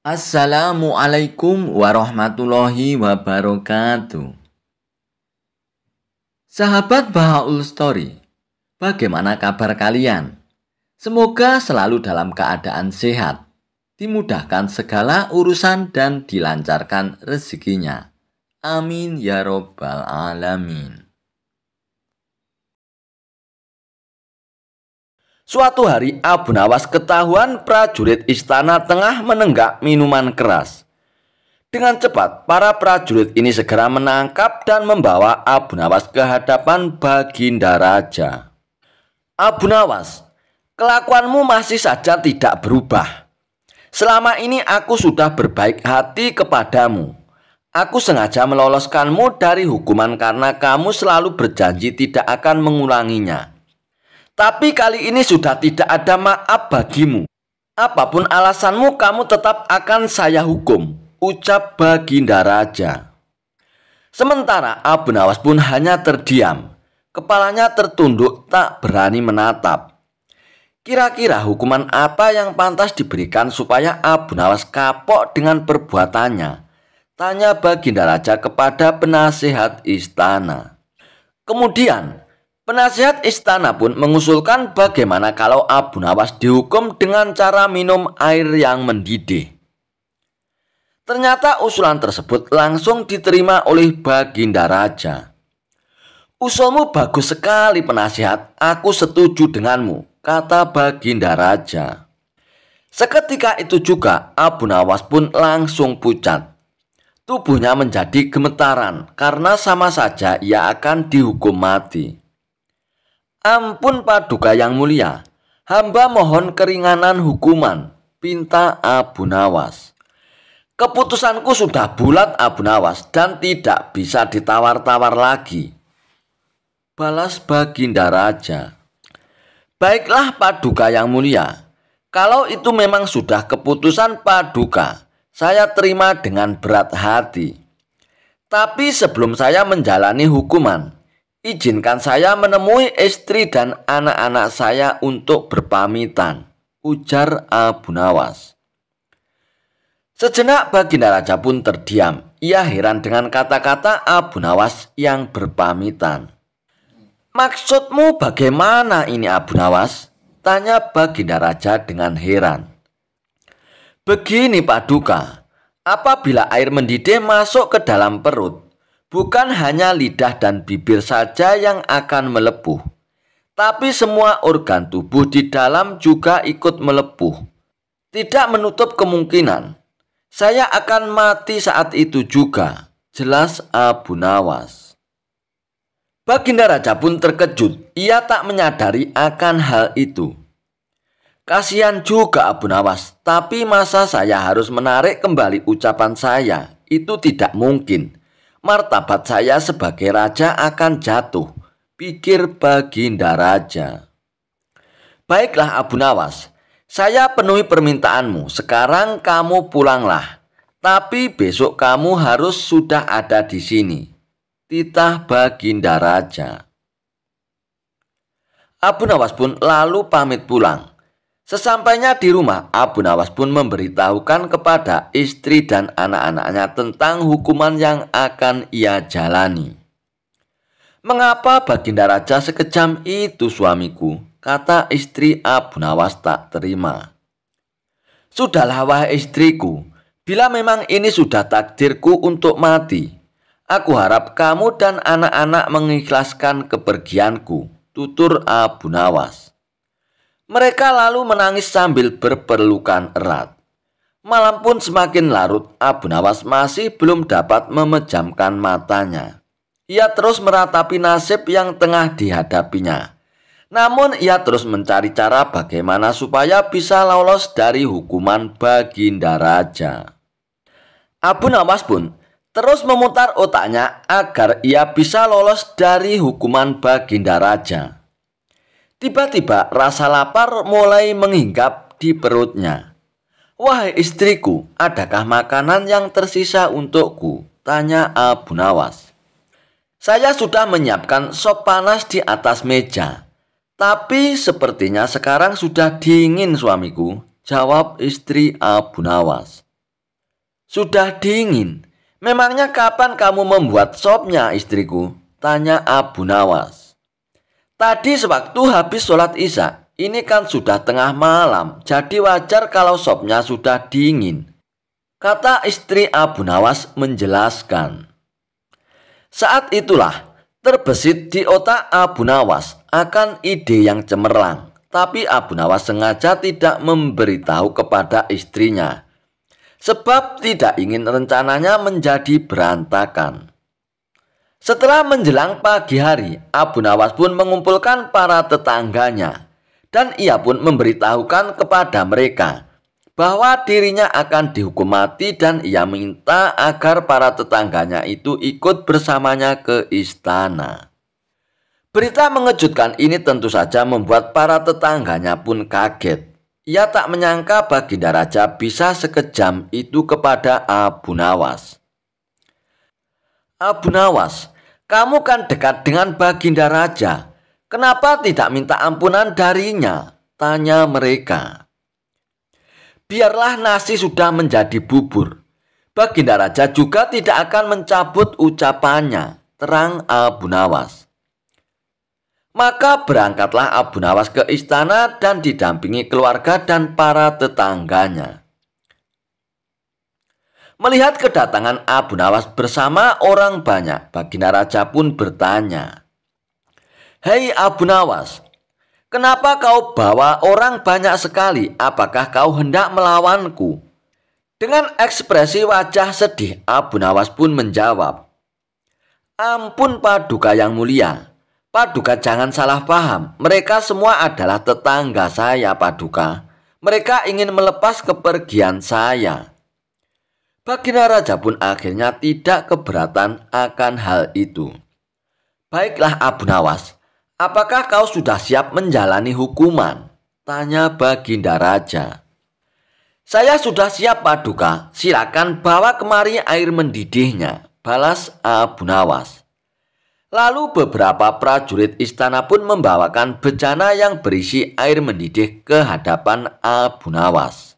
Assalamualaikum warahmatullahi wabarakatuh. Sahabat Bahaul Story, bagaimana kabar kalian? Semoga selalu dalam keadaan sehat, dimudahkan segala urusan dan dilancarkan rezekinya. Amin ya robbal alamin. Suatu hari Abu Nawas ketahuan prajurit istana tengah menenggak minuman keras. Dengan cepat, para prajurit ini segera menangkap dan membawa Abu Nawas ke hadapan Baginda Raja. Abu Nawas, kelakuanmu masih saja tidak berubah. Selama ini aku sudah berbaik hati kepadamu. Aku sengaja meloloskanmu dari hukuman karena kamu selalu berjanji tidak akan mengulanginya. Tapi kali ini sudah tidak ada maaf bagimu. Apapun alasanmu, kamu tetap akan saya hukum, ucap Baginda Raja. Sementara Abu Nawas pun hanya terdiam. Kepalanya tertunduk tak berani menatap. Kira-kira hukuman apa yang pantas diberikan supaya Abu Nawas kapok dengan perbuatannya? Tanya Baginda Raja kepada penasihat istana. Kemudian penasihat istana pun mengusulkan bagaimana kalau Abu Nawas dihukum dengan cara minum air yang mendidih. Ternyata usulan tersebut langsung diterima oleh Baginda Raja. Usulmu bagus sekali penasihat, aku setuju denganmu, kata Baginda Raja. Seketika itu juga Abu Nawas pun langsung pucat. Tubuhnya menjadi gemetaran karena sama saja ia akan dihukum mati. Ampun Paduka yang mulia, hamba mohon keringanan hukuman, pinta Abu Nawas. Keputusanku sudah bulat Abu Nawas dan tidak bisa ditawar-tawar lagi, balas Baginda Raja. Baiklah Paduka yang mulia, kalau itu memang sudah keputusan Paduka, saya terima dengan berat hati. Tapi sebelum saya menjalani hukuman, izinkan saya menemui istri dan anak-anak saya untuk berpamitan, ujar Abu Nawas. Sejenak Baginda Raja pun terdiam. Ia heran dengan kata-kata Abu Nawas yang berpamitan. Maksudmu bagaimana ini Abu Nawas? Tanya Baginda Raja dengan heran. Begini Paduka, apabila air mendidih masuk ke dalam perut, bukan hanya lidah dan bibir saja yang akan melepuh, tapi semua organ tubuh di dalam juga ikut melepuh. Tidak menutup kemungkinan saya akan mati saat itu juga, jelas Abu Nawas. Baginda Raja pun terkejut, ia tak menyadari akan hal itu. Kasihan juga Abu Nawas, tapi masa saya harus menarik kembali ucapan saya? Itu tidak mungkin. Martabat saya sebagai raja akan jatuh, pikir Baginda Raja. Baiklah Abu Nawas, saya penuhi permintaanmu, sekarang kamu pulanglah. Tapi besok kamu harus sudah ada di sini, titah Baginda Raja. Abu Nawas pun lalu pamit pulang. Sesampainya di rumah, Abu Nawas pun memberitahukan kepada istri dan anak-anaknya tentang hukuman yang akan ia jalani. Mengapa Baginda Raja sekejam itu suamiku? Kata istri Abu Nawas tak terima. Sudahlah wahai istriku, bila memang ini sudah takdirku untuk mati, aku harap kamu dan anak-anak mengikhlaskan kepergianku, tutur Abu Nawas. Mereka lalu menangis sambil berpelukan erat. Malam pun semakin larut, Abu Nawas masih belum dapat memejamkan matanya. Ia terus meratapi nasib yang tengah dihadapinya. Namun ia terus mencari cara bagaimana supaya bisa lolos dari hukuman Baginda Raja. Abu Nawas pun terus memutar otaknya agar ia bisa lolos dari hukuman Baginda Raja. Tiba-tiba rasa lapar mulai menghinggap di perutnya. Wahai istriku, adakah makanan yang tersisa untukku? Tanya Abu Nawas. Saya sudah menyiapkan sop panas di atas meja. Tapi sepertinya sekarang sudah dingin suamiku, jawab istri Abu Nawas. Sudah dingin. Memangnya kapan kamu membuat sopnya, istriku? Tanya Abu Nawas. Tadi sewaktu habis sholat isya. Ini kan sudah tengah malam, jadi wajar kalau sopnya sudah dingin, kata istri Abu Nawas menjelaskan. Saat itulah terbesit di otak Abu Nawas akan ide yang cemerlang. Tapi Abu Nawas sengaja tidak memberitahu kepada istrinya, sebab tidak ingin rencananya menjadi berantakan. Setelah menjelang pagi hari, Abu Nawas pun mengumpulkan para tetangganya. Dan ia pun memberitahukan kepada mereka bahwa dirinya akan dihukum mati dan ia minta agar para tetangganya itu ikut bersamanya ke istana. Berita mengejutkan ini tentu saja membuat para tetangganya pun kaget. Ia tak menyangka Baginda Raja bisa sekejam itu kepada Abu Nawas. Abu Nawas, kamu kan dekat dengan Baginda Raja. Kenapa tidak minta ampunan darinya? Tanya mereka. Biarlah nasi sudah menjadi bubur. Baginda Raja juga tidak akan mencabut ucapannya, terang Abu Nawas. Maka berangkatlah Abu Nawas ke istana dan didampingi keluarga dan para tetangganya. Melihat kedatangan Abu Nawas bersama orang banyak, Baginda Raja pun bertanya, "Hei Abu Nawas, kenapa kau bawa orang banyak sekali? Apakah kau hendak melawanku?" Dengan ekspresi wajah sedih, Abu Nawas pun menjawab, "Ampun Paduka yang mulia. Paduka jangan salah paham. Mereka semua adalah tetangga saya, Paduka. Mereka ingin melepas kepergian saya." Baginda Raja pun akhirnya tidak keberatan akan hal itu. "Baiklah Abu Nawas. Apakah kau sudah siap menjalani hukuman?" Tanya Baginda Raja. "Saya sudah siap Paduka, silakan bawa kemari air mendidihnya," balas Abu Nawas. Lalu beberapa prajurit istana pun membawakan bejana yang berisi air mendidih ke hadapan Abu Nawas.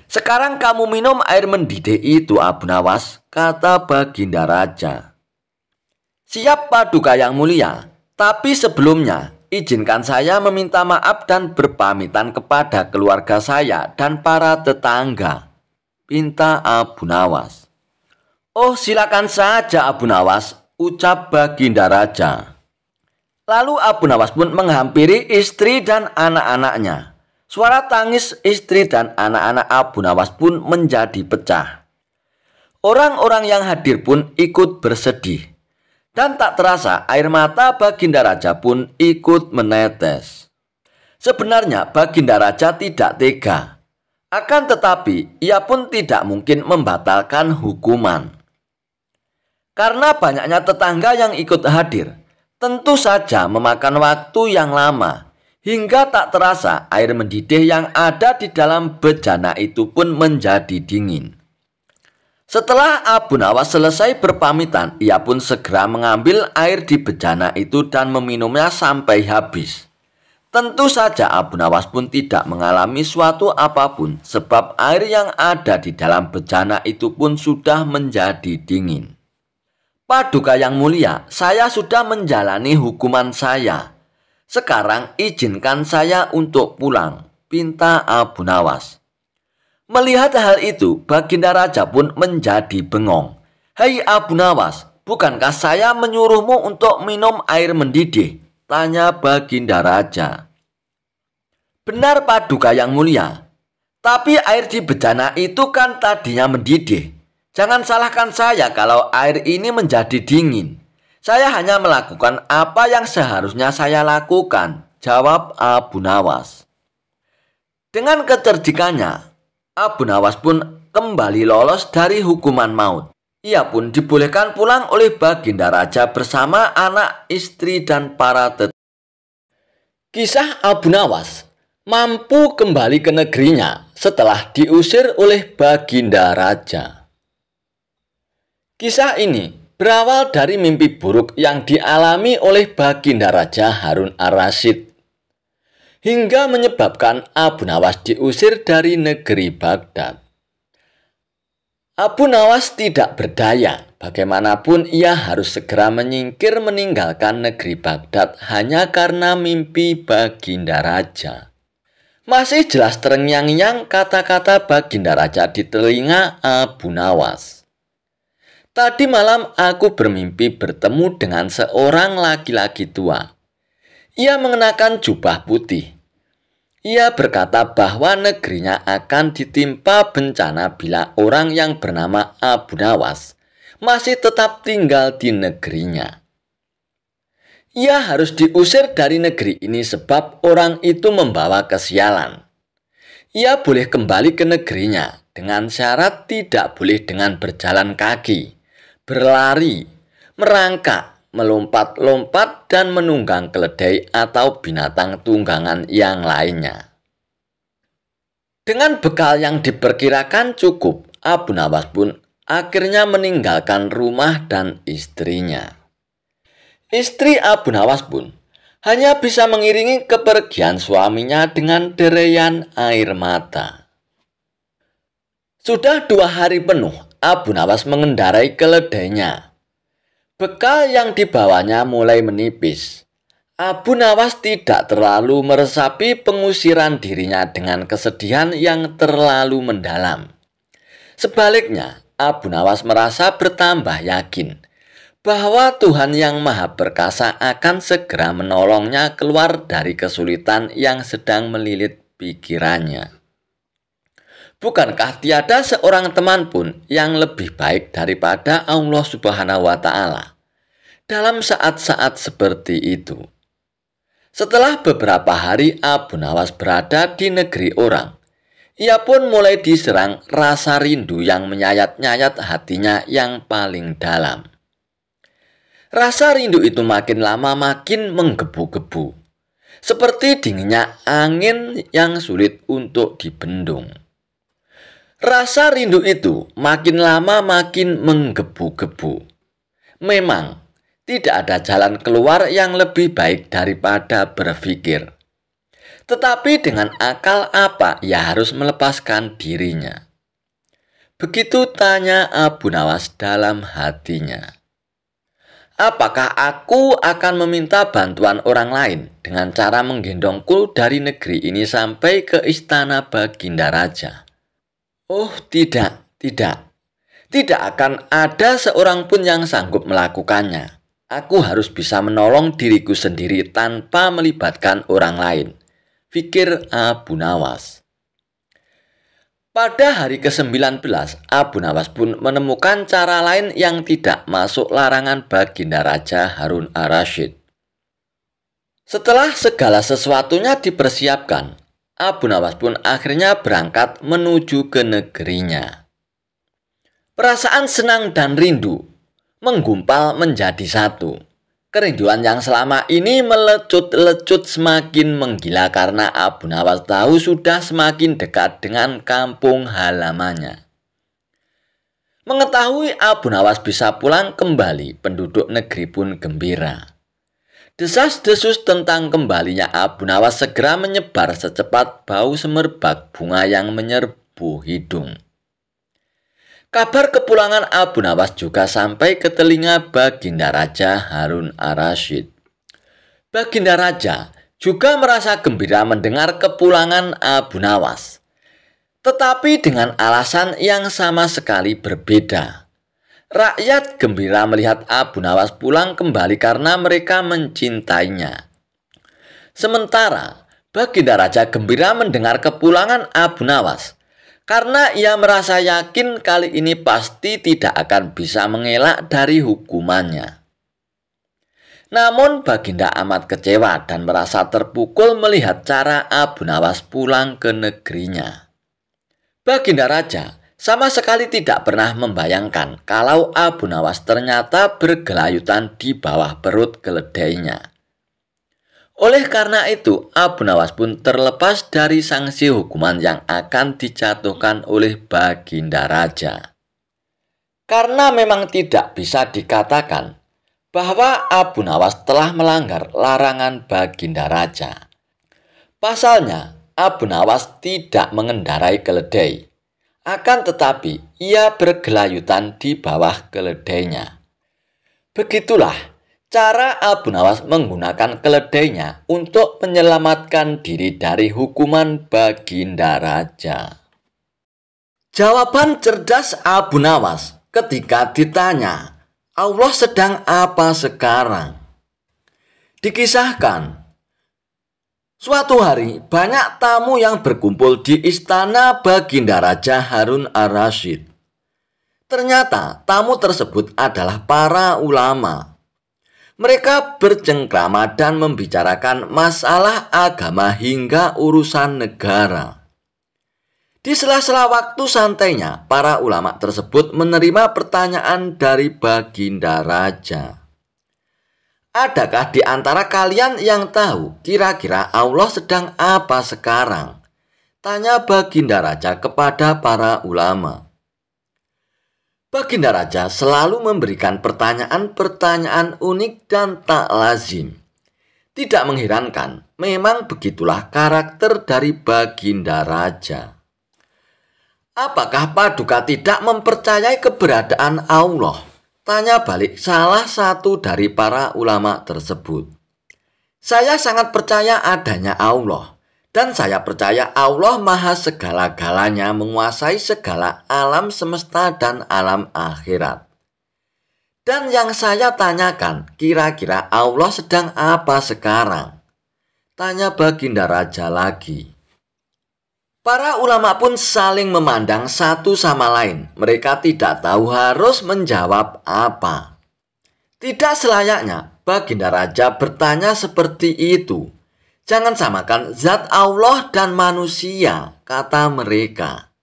"Sekarang kamu minum air mendidih itu Abu Nawas," kata Baginda Raja. "Siap Paduka yang mulia. Tapi sebelumnya, izinkan saya meminta maaf dan berpamitan kepada keluarga saya dan para tetangga," pinta Abu Nawas. "Oh, silakan saja Abu Nawas," ucap Baginda Raja. Lalu Abu Nawas pun menghampiri istri dan anak-anaknya. Suara tangis istri dan anak-anak Abu Nawas pun menjadi pecah. Orang-orang yang hadir pun ikut bersedih. Dan tak terasa air mata Baginda Raja pun ikut menetes. Sebenarnya Baginda Raja tidak tega. Akan tetapi ia pun tidak mungkin membatalkan hukuman. Karena banyaknya tetangga yang ikut hadir, tentu saja memakan waktu yang lama. Hingga tak terasa air mendidih yang ada di dalam bejana itu pun menjadi dingin. Setelah Abu Nawas selesai berpamitan, ia pun segera mengambil air di bejana itu dan meminumnya sampai habis. Tentu saja Abu Nawas pun tidak mengalami suatu apapun, sebab air yang ada di dalam bejana itu pun sudah menjadi dingin. "Paduka yang mulia, saya sudah menjalani hukuman saya. Sekarang izinkan saya untuk pulang," pinta Abu Nawas. Melihat hal itu, Baginda Raja pun menjadi bengong. "Hei Abu Nawas, bukankah saya menyuruhmu untuk minum air mendidih?" tanya Baginda Raja. "Benar Paduka yang mulia. Tapi air di bejana itu kan tadinya mendidih. Jangan salahkan saya kalau air ini menjadi dingin. Saya hanya melakukan apa yang seharusnya saya lakukan," jawab Abu Nawas. Dengan kecerdikannya, Abu Nawas pun kembali lolos dari hukuman maut. Ia pun dibolehkan pulang oleh Baginda Raja bersama anak, istri, dan para tetangga. Kisah Abu Nawas mampu kembali ke negerinya setelah diusir oleh Baginda Raja. Kisah ini berawal dari mimpi buruk yang dialami oleh Baginda Raja Harun ar-Rasyid, hingga menyebabkan Abu Nawas diusir dari negeri Baghdad. Abu Nawas tidak berdaya. Bagaimanapun ia harus segera menyingkir meninggalkan negeri Baghdad hanya karena mimpi Baginda Raja. Masih jelas terngiang-ngiang kata-kata Baginda Raja di telinga Abu Nawas. Tadi malam aku bermimpi bertemu dengan seorang laki-laki tua. Ia mengenakan jubah putih. Ia berkata bahwa negerinya akan ditimpa bencana bila orang yang bernama Abu Nawas masih tetap tinggal di negerinya. Ia harus diusir dari negeri ini sebab orang itu membawa kesialan. Ia boleh kembali ke negerinya dengan syarat tidak boleh dengan berjalan kaki, berlari, merangkak, melompat-lompat dan menunggang keledai atau binatang tunggangan yang lainnya. Dengan bekal yang diperkirakan cukup, Abu Nawas pun akhirnya meninggalkan rumah dan istrinya. Istri Abu Nawas pun hanya bisa mengiringi kepergian suaminya dengan dereyan air mata. Sudah 2 hari penuh Abu Nawas mengendarai keledainya. Bekal yang dibawanya mulai menipis. Abu Nawas tidak terlalu meresapi pengusiran dirinya dengan kesedihan yang terlalu mendalam. Sebaliknya, Abu Nawas merasa bertambah yakin bahwa Tuhan yang Maha Perkasa akan segera menolongnya keluar dari kesulitan yang sedang melilit pikirannya. Bukankah tiada seorang teman pun yang lebih baik daripada Allah Subhanahu wa Ta'ala dalam saat-saat seperti itu? Setelah beberapa hari Abu Nawas berada di negeri orang, ia pun mulai diserang rasa rindu yang menyayat-nyayat hatinya yang paling dalam. Rasa rindu itu makin lama makin menggebu-gebu, seperti dinginnya angin yang sulit untuk dibendung. Rasa rindu itu makin lama makin menggebu-gebu. Memang tidak ada jalan keluar yang lebih baik daripada berpikir. Tetapi dengan akal apa ia harus melepaskan dirinya? Begitu tanya Abu Nawas dalam hatinya. Apakah aku akan meminta bantuan orang lain dengan cara menggendongku dari negeri ini sampai ke istana Baginda Raja? Oh tidak. Tidak akan ada seorang pun yang sanggup melakukannya. Aku harus bisa menolong diriku sendiri tanpa melibatkan orang lain, pikir Abu Nawas. Pada hari ke-19, Abu Nawas pun menemukan cara lain yang tidak masuk larangan Baginda Raja Harun ar-Rasyid. Setelah segala sesuatunya dipersiapkan, Abu Nawas pun akhirnya berangkat menuju ke negerinya. Perasaan senang dan rindu menggumpal menjadi satu. Kerinduan yang selama ini melecut-lecut semakin menggila karena Abu Nawas tahu sudah semakin dekat dengan kampung halamannya. Mengetahui Abu Nawas bisa pulang kembali, penduduk negeri pun gembira. Desas-desus tentang kembalinya Abu Nawas segera menyebar secepat bau semerbak bunga yang menyerbu hidung. Kabar kepulangan Abu Nawas juga sampai ke telinga Baginda Raja Harun ar-Rasyid. Baginda Raja juga merasa gembira mendengar kepulangan Abu Nawas, tetapi dengan alasan yang sama sekali berbeda. Rakyat gembira melihat Abu Nawas pulang kembali karena mereka mencintainya. Sementara Baginda Raja gembira mendengar kepulangan Abu Nawas karena ia merasa yakin kali ini pasti tidak akan bisa mengelak dari hukumannya. Namun Baginda amat kecewa dan merasa terpukul melihat cara Abu Nawas pulang ke negerinya. Baginda Raja sama sekali tidak pernah membayangkan kalau Abu Nawas ternyata bergelayutan di bawah perut keledainya. Oleh karena itu, Abu Nawas pun terlepas dari sanksi hukuman yang akan dijatuhkan oleh Baginda Raja. Karena memang tidak bisa dikatakan bahwa Abu Nawas telah melanggar larangan Baginda Raja. Pasalnya, Abu Nawas tidak mengendarai keledai. Akan tetapi, ia bergelayutan di bawah keledainya. Begitulah cara Abu Nawas menggunakan keledainya untuk menyelamatkan diri dari hukuman Baginda Raja. Jawaban cerdas Abu Nawas ketika ditanya, Allah sedang apa sekarang? Dikisahkan, suatu hari banyak tamu yang berkumpul di istana Baginda Raja Harun ar-Rasyid. Ternyata tamu tersebut adalah para ulama. Mereka bercengkrama dan membicarakan masalah agama hingga urusan negara. Di sela-sela waktu santainya, para ulama tersebut menerima pertanyaan dari Baginda Raja. Adakah di antara kalian yang tahu kira-kira Allah sedang apa sekarang? Tanya Baginda Raja kepada para ulama. Baginda Raja selalu memberikan pertanyaan-pertanyaan unik dan tak lazim. Tidak mengherankan, memang begitulah karakter dari Baginda Raja. Apakah Paduka tidak mempercayai keberadaan Allah? Tanya balik salah satu dari para ulama tersebut. Saya sangat percaya adanya Allah. Dan saya percaya Allah maha segala-galanya, menguasai segala alam semesta dan alam akhirat. Dan yang saya tanyakan, kira-kira Allah sedang apa sekarang? Tanya Baginda Raja lagi. Para ulama pun saling memandang satu sama lain. Mereka tidak tahu harus menjawab apa. Tidak selayaknya Baginda Raja bertanya seperti itu. Jangan samakan zat Allah dan manusia, kata mereka.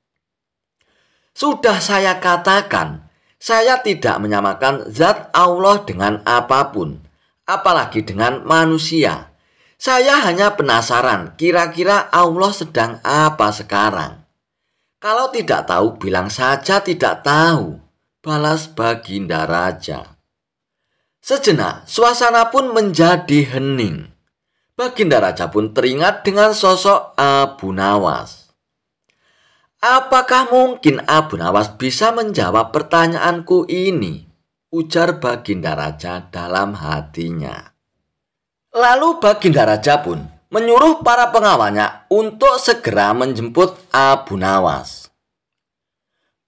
Sudah saya katakan, saya tidak menyamakan zat Allah dengan apapun, apalagi dengan manusia. Saya hanya penasaran, kira-kira Allah sedang apa sekarang? Kalau tidak tahu, bilang saja tidak tahu, balas Baginda Raja. Sejenak, suasana pun menjadi hening. Baginda Raja pun teringat dengan sosok Abu Nawas. Apakah mungkin Abu Nawas bisa menjawab pertanyaanku ini? Ujar Baginda Raja dalam hatinya. Lalu Baginda Raja pun menyuruh para pengawalnya untuk segera menjemput Abu Nawas.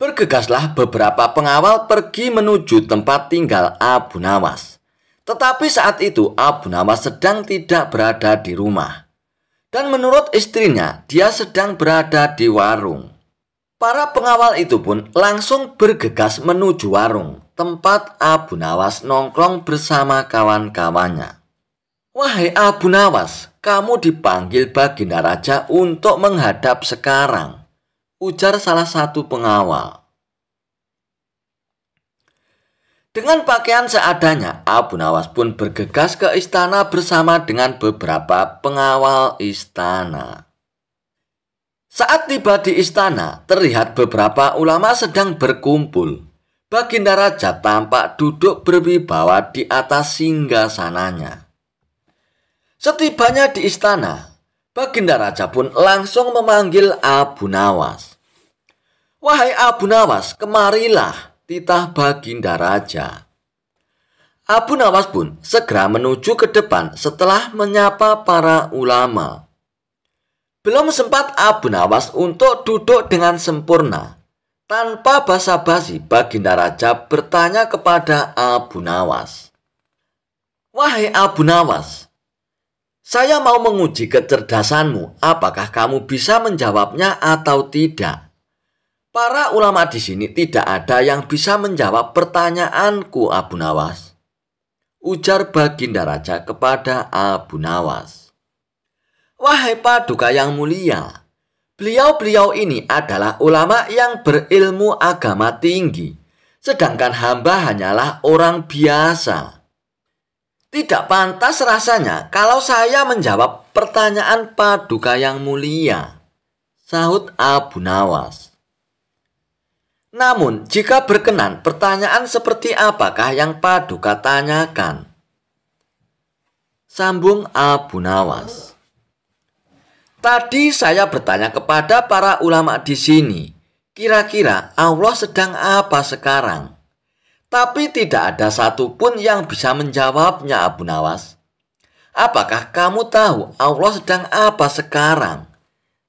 Bergegaslah beberapa pengawal pergi menuju tempat tinggal Abu Nawas. Tetapi saat itu Abu Nawas sedang tidak berada di rumah. Dan menurut istrinya, dia sedang berada di warung. Para pengawal itu pun langsung bergegas menuju warung, tempat Abu Nawas nongkrong bersama kawan-kawannya. Wahai Abu Nawas, kamu dipanggil Baginda Raja untuk menghadap sekarang, ujar salah satu pengawal. Dengan pakaian seadanya, Abu Nawas pun bergegas ke istana bersama dengan beberapa pengawal istana. Saat tiba di istana, terlihat beberapa ulama sedang berkumpul. Baginda Raja tampak duduk berwibawa di atas singgasananya. Setibanya di istana, Baginda Raja pun langsung memanggil Abu Nawas. Wahai Abu Nawas, kemarilah, titah Baginda Raja. Abu Nawas pun segera menuju ke depan setelah menyapa para ulama. Belum sempat Abu Nawas untuk duduk dengan sempurna. Tanpa basa-basi, Baginda Raja bertanya kepada Abu Nawas. Wahai Abu Nawas, saya mau menguji kecerdasanmu, apakah kamu bisa menjawabnya atau tidak? Para ulama di sini tidak ada yang bisa menjawab pertanyaanku, Abu Nawas, ujar Baginda Raja kepada Abu Nawas. Wahai Paduka yang mulia, beliau-beliau ini adalah ulama yang berilmu agama tinggi, sedangkan hamba hanyalah orang biasa. Tidak pantas rasanya kalau saya menjawab pertanyaan Paduka yang mulia, sahut Abu Nawas. Namun, jika berkenan, pertanyaan seperti apakah yang Paduka tanyakan? Sambung Abu Nawas. Tadi saya bertanya kepada para ulama di sini, Kira-kira Allah sedang apa sekarang? Tapi tidak ada satupun yang bisa menjawabnya, Abu Nawas. Apakah kamu tahu Allah sedang apa sekarang?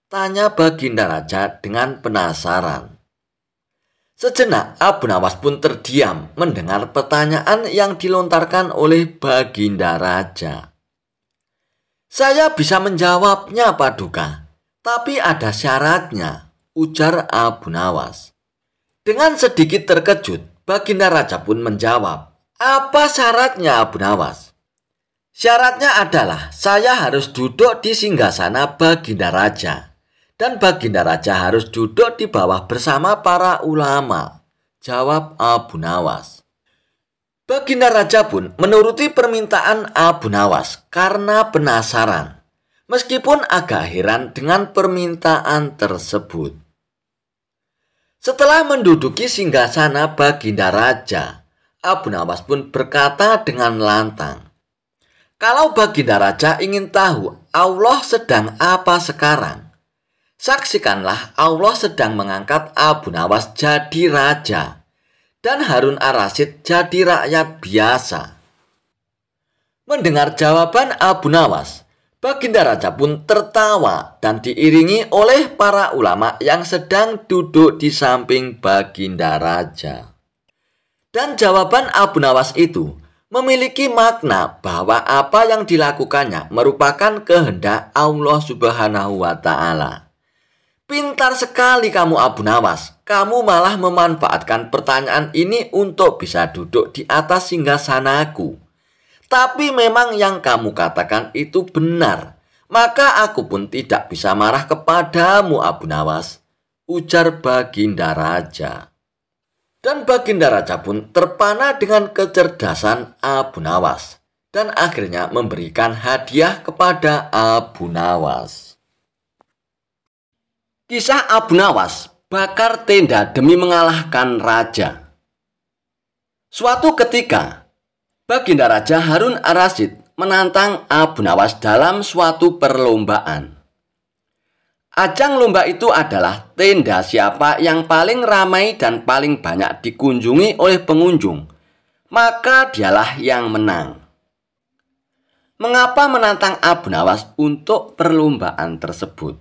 Tanya Baginda Raja dengan penasaran. Sejenak Abu Nawas pun terdiam mendengar pertanyaan yang dilontarkan oleh Baginda Raja. Saya bisa menjawabnya, Paduka, tapi ada syaratnya, ujar Abu Nawas. Dengan sedikit terkejut, Baginda Raja pun menjawab, apa syaratnya, Abu Nawas? Syaratnya adalah saya harus duduk di singgasana Baginda Raja. Dan Baginda Raja harus duduk di bawah bersama para ulama, jawab Abu Nawas. Baginda Raja pun menuruti permintaan Abu Nawas karena penasaran, meskipun agak heran dengan permintaan tersebut. Setelah menduduki singgasana Baginda Raja, Abu Nawas pun berkata dengan lantang, kalau Baginda Raja ingin tahu Allah sedang apa sekarang, saksikanlah Allah sedang mengangkat Abu Nawas jadi raja dan Harun ar-Rasyid jadi rakyat biasa. Mendengar jawaban Abu Nawas, Baginda Raja pun tertawa dan diiringi oleh para ulama yang sedang duduk di samping Baginda Raja. Dan jawaban Abu Nawas itu memiliki makna bahwa apa yang dilakukannya merupakan kehendak Allah Subhanahu wa Ta'ala. Pintar sekali kamu, Abu Nawas. Kamu malah memanfaatkan pertanyaan ini untuk bisa duduk di atas singgasanaku. Tapi memang yang kamu katakan itu benar. Maka aku pun tidak bisa marah kepadamu, Abu Nawas, ujar Baginda Raja. Dan Baginda Raja pun terpana dengan kecerdasan Abu Nawas dan akhirnya memberikan hadiah kepada Abu Nawas. Kisah Abu Nawas bakar tenda demi mengalahkan raja. Suatu ketika, Baginda Raja Harun ar-Rasyid menantang Abu Nawas dalam suatu perlombaan. Ajang lomba itu adalah tenda siapa yang paling ramai dan paling banyak dikunjungi oleh pengunjung, maka dialah yang menang. Mengapa menantang Abu Nawas untuk perlombaan tersebut?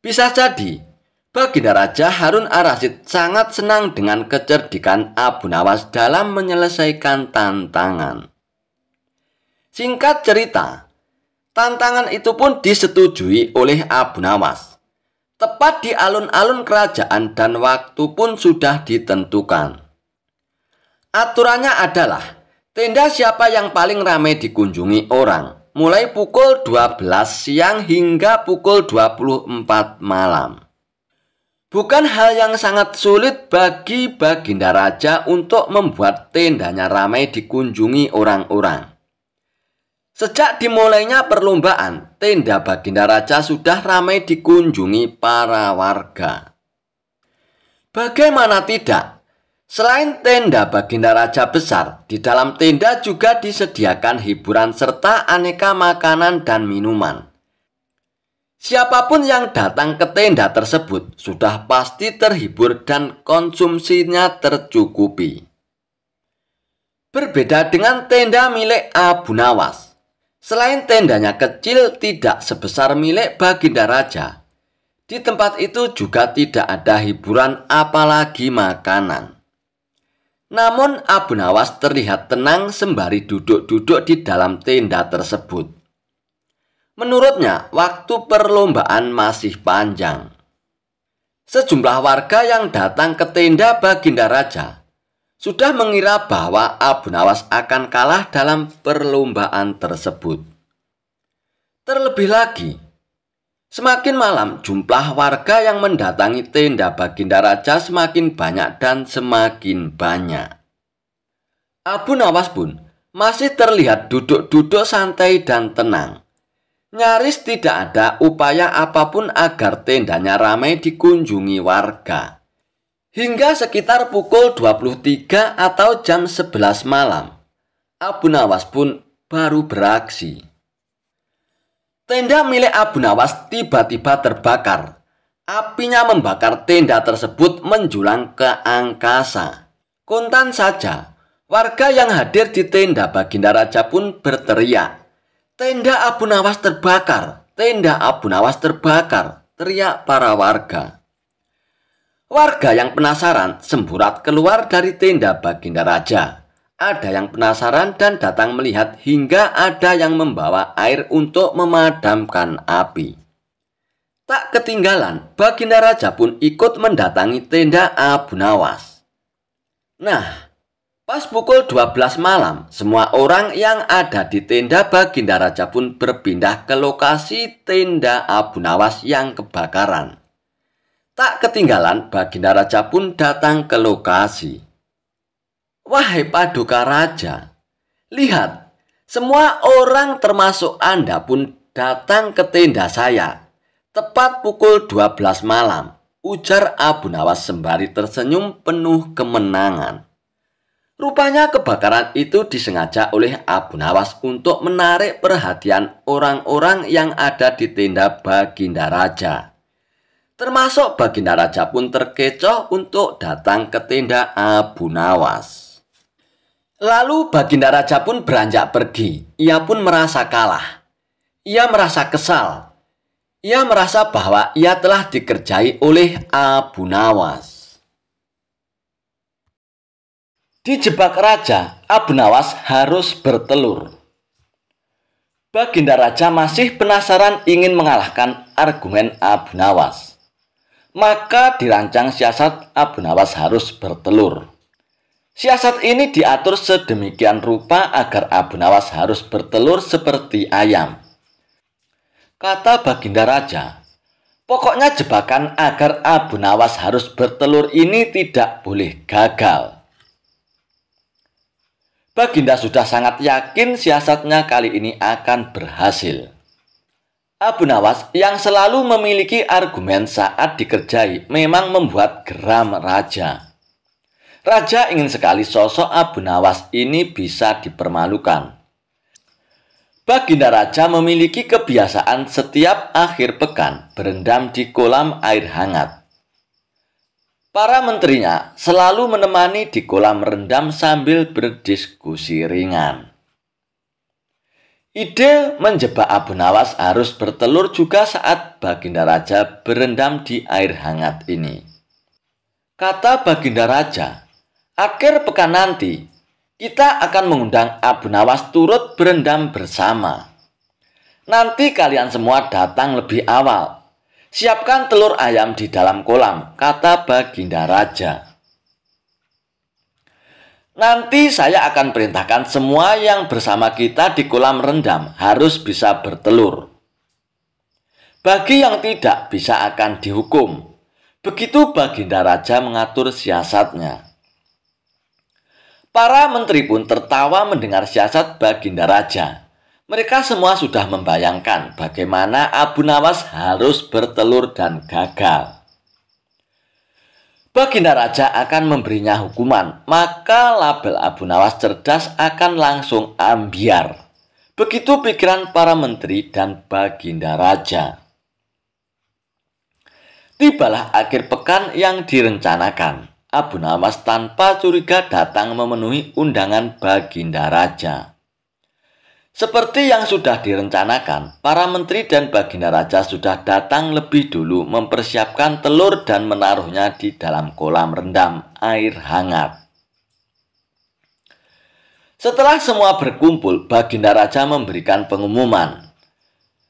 Bisa jadi, Baginda Raja Harun ar-Rasyid sangat senang dengan kecerdikan Abu Nawas dalam menyelesaikan tantangan. Singkat cerita, tantangan itu pun disetujui oleh Abu Nawas. Tepat di alun-alun kerajaan dan waktu pun sudah ditentukan. Aturannya adalah tenda siapa yang paling ramai dikunjungi orang, mulai pukul 12 siang hingga pukul 24 malam. Bukan hal yang sangat sulit bagi Baginda Raja untuk membuat tendanya ramai dikunjungi orang-orang. Sejak dimulainya perlombaan, tenda Baginda Raja sudah ramai dikunjungi para warga. Bagaimana tidak? Selain tenda Baginda Raja besar, di dalam tenda juga disediakan hiburan serta aneka makanan dan minuman. Siapapun yang datang ke tenda tersebut sudah pasti terhibur dan konsumsinya tercukupi. Berbeda dengan tenda milik Abu Nawas. Selain tendanya kecil tidak sebesar milik Baginda Raja, di tempat itu juga tidak ada hiburan apalagi makanan. Namun Abu Nawas terlihat tenang sembari duduk-duduk di dalam tenda tersebut. Menurutnya, waktu perlombaan masih panjang. Sejumlah warga yang datang ke tenda Baginda Raja sudah mengira bahwa Abu Nawas akan kalah dalam perlombaan tersebut. Terlebih lagi, semakin malam jumlah warga yang mendatangi tenda Baginda Raja semakin banyak dan semakin banyak. Abu Nawas pun masih terlihat duduk-duduk santai dan tenang. Nyaris tidak ada upaya apapun agar tendanya ramai dikunjungi warga. Hingga sekitar pukul 23 atau jam 11 malam, Abu Nawas pun baru beraksi. Tenda milik Abu Nawas tiba-tiba terbakar, Apinya membakar tenda tersebut menjulang ke angkasa. Kontan saja, warga yang hadir di tenda Baginda Raja pun berteriak, "Tenda Abu Nawas terbakar! Tenda Abu Nawas terbakar!" teriak para warga. Warga yang penasaran semburat keluar dari tenda Baginda Raja. Ada yang penasaran dan datang melihat hingga ada yang membawa air untuk memadamkan api. Tak ketinggalan, Baginda Raja pun ikut mendatangi tenda Abu Nawas. Nah, pas pukul 12 malam, semua orang yang ada di tenda Baginda Raja pun berpindah ke lokasi tenda Abu Nawas yang kebakaran. Tak ketinggalan, Baginda Raja pun datang ke lokasi. "Wahai Paduka Raja, lihat, semua orang termasuk Anda pun datang ke tenda saya. Tepat pukul 12 malam, ujar Abu Nawas sembari tersenyum penuh kemenangan. Rupanya kebakaran itu disengaja oleh Abu Nawas untuk menarik perhatian orang-orang yang ada di tenda Baginda Raja. Termasuk Baginda Raja pun terkecoh untuk datang ke tenda Abu Nawas. Lalu Baginda Raja pun beranjak pergi. Ia pun merasa kalah. Ia merasa kesal. Ia merasa bahwa ia telah dikerjai oleh Abu Nawas. Dijebak raja, Abu Nawas harus bertelur. Baginda Raja masih penasaran ingin mengalahkan argumen Abu Nawas. Maka dirancang siasat Abu Nawas harus bertelur. Siasat ini diatur sedemikian rupa agar Abu Nawas harus bertelur seperti ayam. Kata Baginda Raja, pokoknya jebakan agar Abu Nawas harus bertelur ini tidak boleh gagal. Baginda sudah sangat yakin siasatnya kali ini akan berhasil. Abu Nawas yang selalu memiliki argumen saat dikerjai memang membuat geram raja. Raja ingin sekali sosok Abu Nawas ini bisa dipermalukan. Baginda Raja memiliki kebiasaan setiap akhir pekan berendam di kolam air hangat. Para menterinya selalu menemani di kolam rendam sambil berdiskusi ringan. Ide menjebak Abu Nawas harus bertelur juga saat Baginda Raja berendam di air hangat ini. Kata Baginda Raja, akhir pekan nanti, kita akan mengundang Abu Nawas turut berendam bersama. Nanti kalian semua datang lebih awal. Siapkan telur ayam di dalam kolam, kata Baginda Raja. Nanti saya akan perintahkan semua yang bersama kita di kolam rendam harus bisa bertelur. Bagi yang tidak bisa akan dihukum. Begitu Baginda Raja mengatur siasatnya. Para menteri pun tertawa mendengar siasat Baginda Raja. Mereka semua sudah membayangkan bagaimana Abu Nawas harus bertelur dan gagal. Baginda Raja akan memberinya hukuman, maka label Abu Nawas cerdas akan langsung ambiar. Begitu pikiran para menteri dan Baginda Raja. Tibalah akhir pekan yang direncanakan. Abu Nawas tanpa curiga datang memenuhi undangan Baginda Raja. Seperti yang sudah direncanakan, para menteri dan Baginda Raja sudah datang lebih dulu mempersiapkan telur dan menaruhnya di dalam kolam rendam air hangat. Setelah semua berkumpul, Baginda Raja memberikan pengumuman.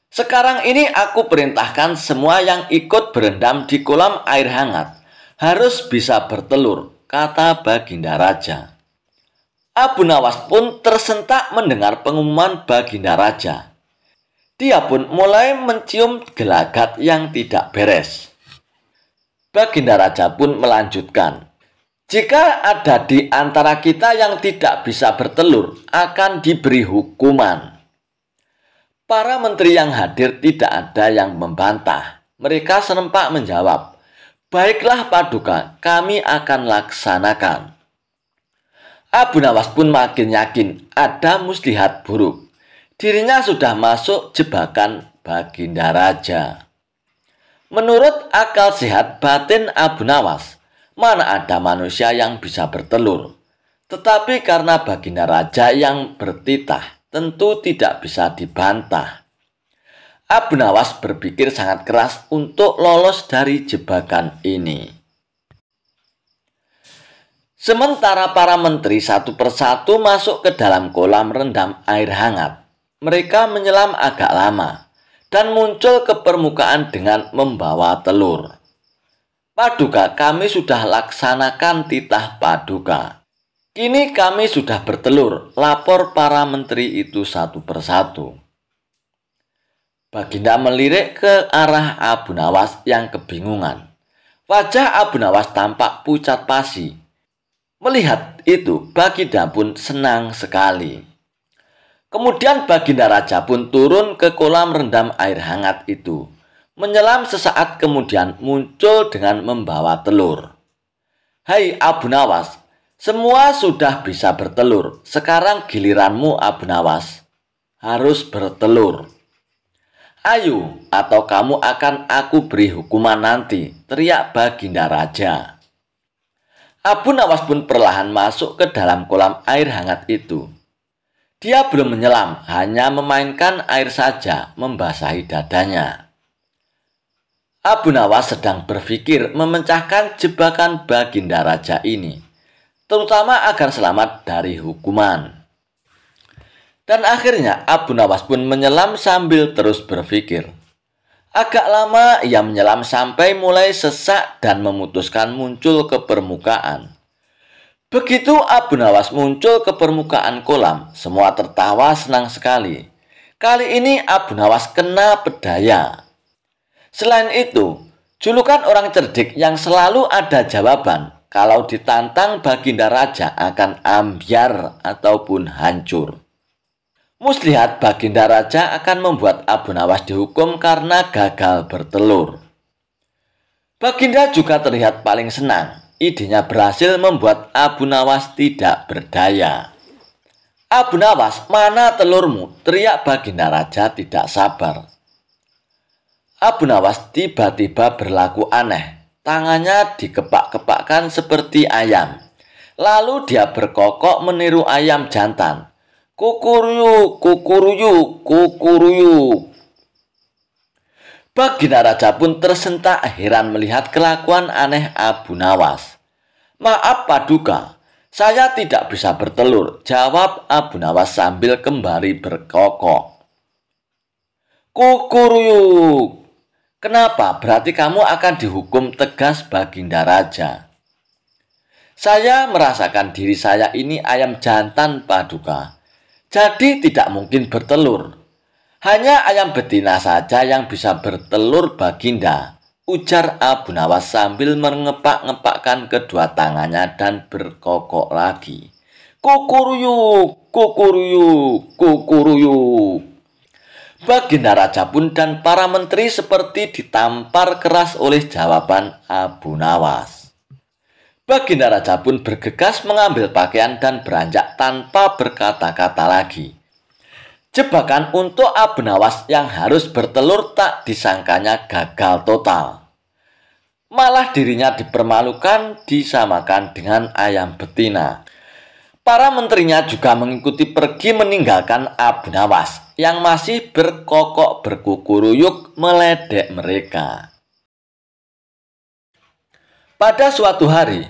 Sekarang ini aku perintahkan semua yang ikut berendam di kolam air hangat harus bisa bertelur, kata Baginda Raja. Abu Nawas pun tersentak mendengar pengumuman Baginda Raja. Dia pun mulai mencium gelagat yang tidak beres. Baginda Raja pun melanjutkan, jika ada di antara kita yang tidak bisa bertelur, akan diberi hukuman. Para menteri yang hadir tidak ada yang membantah. Mereka serempak menjawab, baiklah Paduka, kami akan laksanakan. Abu Nawas pun makin yakin ada muslihat buruk. Dirinya sudah masuk jebakan Baginda Raja. Menurut akal sehat batin Abu Nawas, mana ada manusia yang bisa bertelur. Tetapi karena baginda raja yang bertitah, tentu tidak bisa dibantah. Abu Nawas berpikir sangat keras untuk lolos dari jebakan ini. Sementara para menteri satu persatu masuk ke dalam kolam rendam air hangat, mereka menyelam agak lama dan muncul ke permukaan dengan membawa telur. Paduka, kami sudah laksanakan titah paduka. Kini kami sudah bertelur, lapor para menteri itu satu persatu. Baginda melirik ke arah Abu Nawas yang kebingungan. Wajah Abu Nawas tampak pucat pasi. Melihat itu, Baginda pun senang sekali. Kemudian Baginda Raja pun turun ke kolam rendam air hangat itu. Menyelam sesaat kemudian muncul dengan membawa telur. Hai Abu Nawas, semua sudah bisa bertelur. Sekarang giliranmu Abu Nawas. Harus bertelur. Ayo, atau kamu akan aku beri hukuman nanti, teriak Baginda Raja. Abu Nawas pun perlahan masuk ke dalam kolam air hangat itu. Dia belum menyelam, hanya memainkan air saja, membasahi dadanya. Abu Nawas sedang berpikir memecahkan jebakan Baginda Raja ini, terutama agar selamat dari hukuman. Dan akhirnya Abu Nawas pun menyelam sambil terus berpikir. Agak lama ia menyelam sampai mulai sesak dan memutuskan muncul ke permukaan. Begitu Abu Nawas muncul ke permukaan kolam, semua tertawa senang sekali. Kali ini Abu Nawas kena pedaya. Selain itu, julukan orang cerdik yang selalu ada jawaban kalau ditantang Baginda Raja akan ambyar ataupun hancur. Muslihat Baginda Raja akan membuat Abu Nawas dihukum karena gagal bertelur. Baginda juga terlihat paling senang. Idenya berhasil membuat Abu Nawas tidak berdaya. Abu Nawas, mana telurmu? Teriak Baginda Raja tidak sabar. Abu Nawas tiba-tiba berlaku aneh. Tangannya dikepak-kepakkan seperti ayam. Lalu dia berkokok meniru ayam jantan. Kukuruyuk, kukuruyuk, kukuruyuk. Baginda Raja pun tersentak heran melihat kelakuan aneh Abu Nawas. Maaf Paduka, saya tidak bisa bertelur, jawab Abu Nawas sambil kembali berkokok. Kukuruyuk. Kenapa? Berarti kamu akan dihukum, tegas Baginda Raja. Saya merasakan diri saya ini ayam jantan Paduka. Jadi tidak mungkin bertelur. Hanya ayam betina saja yang bisa bertelur Baginda, ujar Abu Nawas sambil mengepak-ngepakkan kedua tangannya dan berkokok lagi. Kukuruyuk, kukuruyuk, kukuruyuk. Baginda Raja pun dan para menteri seperti ditampar keras oleh jawaban Abu Nawas. Baginda Raja pun bergegas mengambil pakaian dan beranjak tanpa berkata-kata lagi. Jebakan untuk Abu Nawas yang harus bertelur tak disangkanya gagal total. Malah dirinya dipermalukan, disamakan dengan ayam betina. Para menterinya juga mengikuti pergi meninggalkan Abu Nawas yang masih berkokok berkukuruyuk meledek mereka. Pada suatu hari,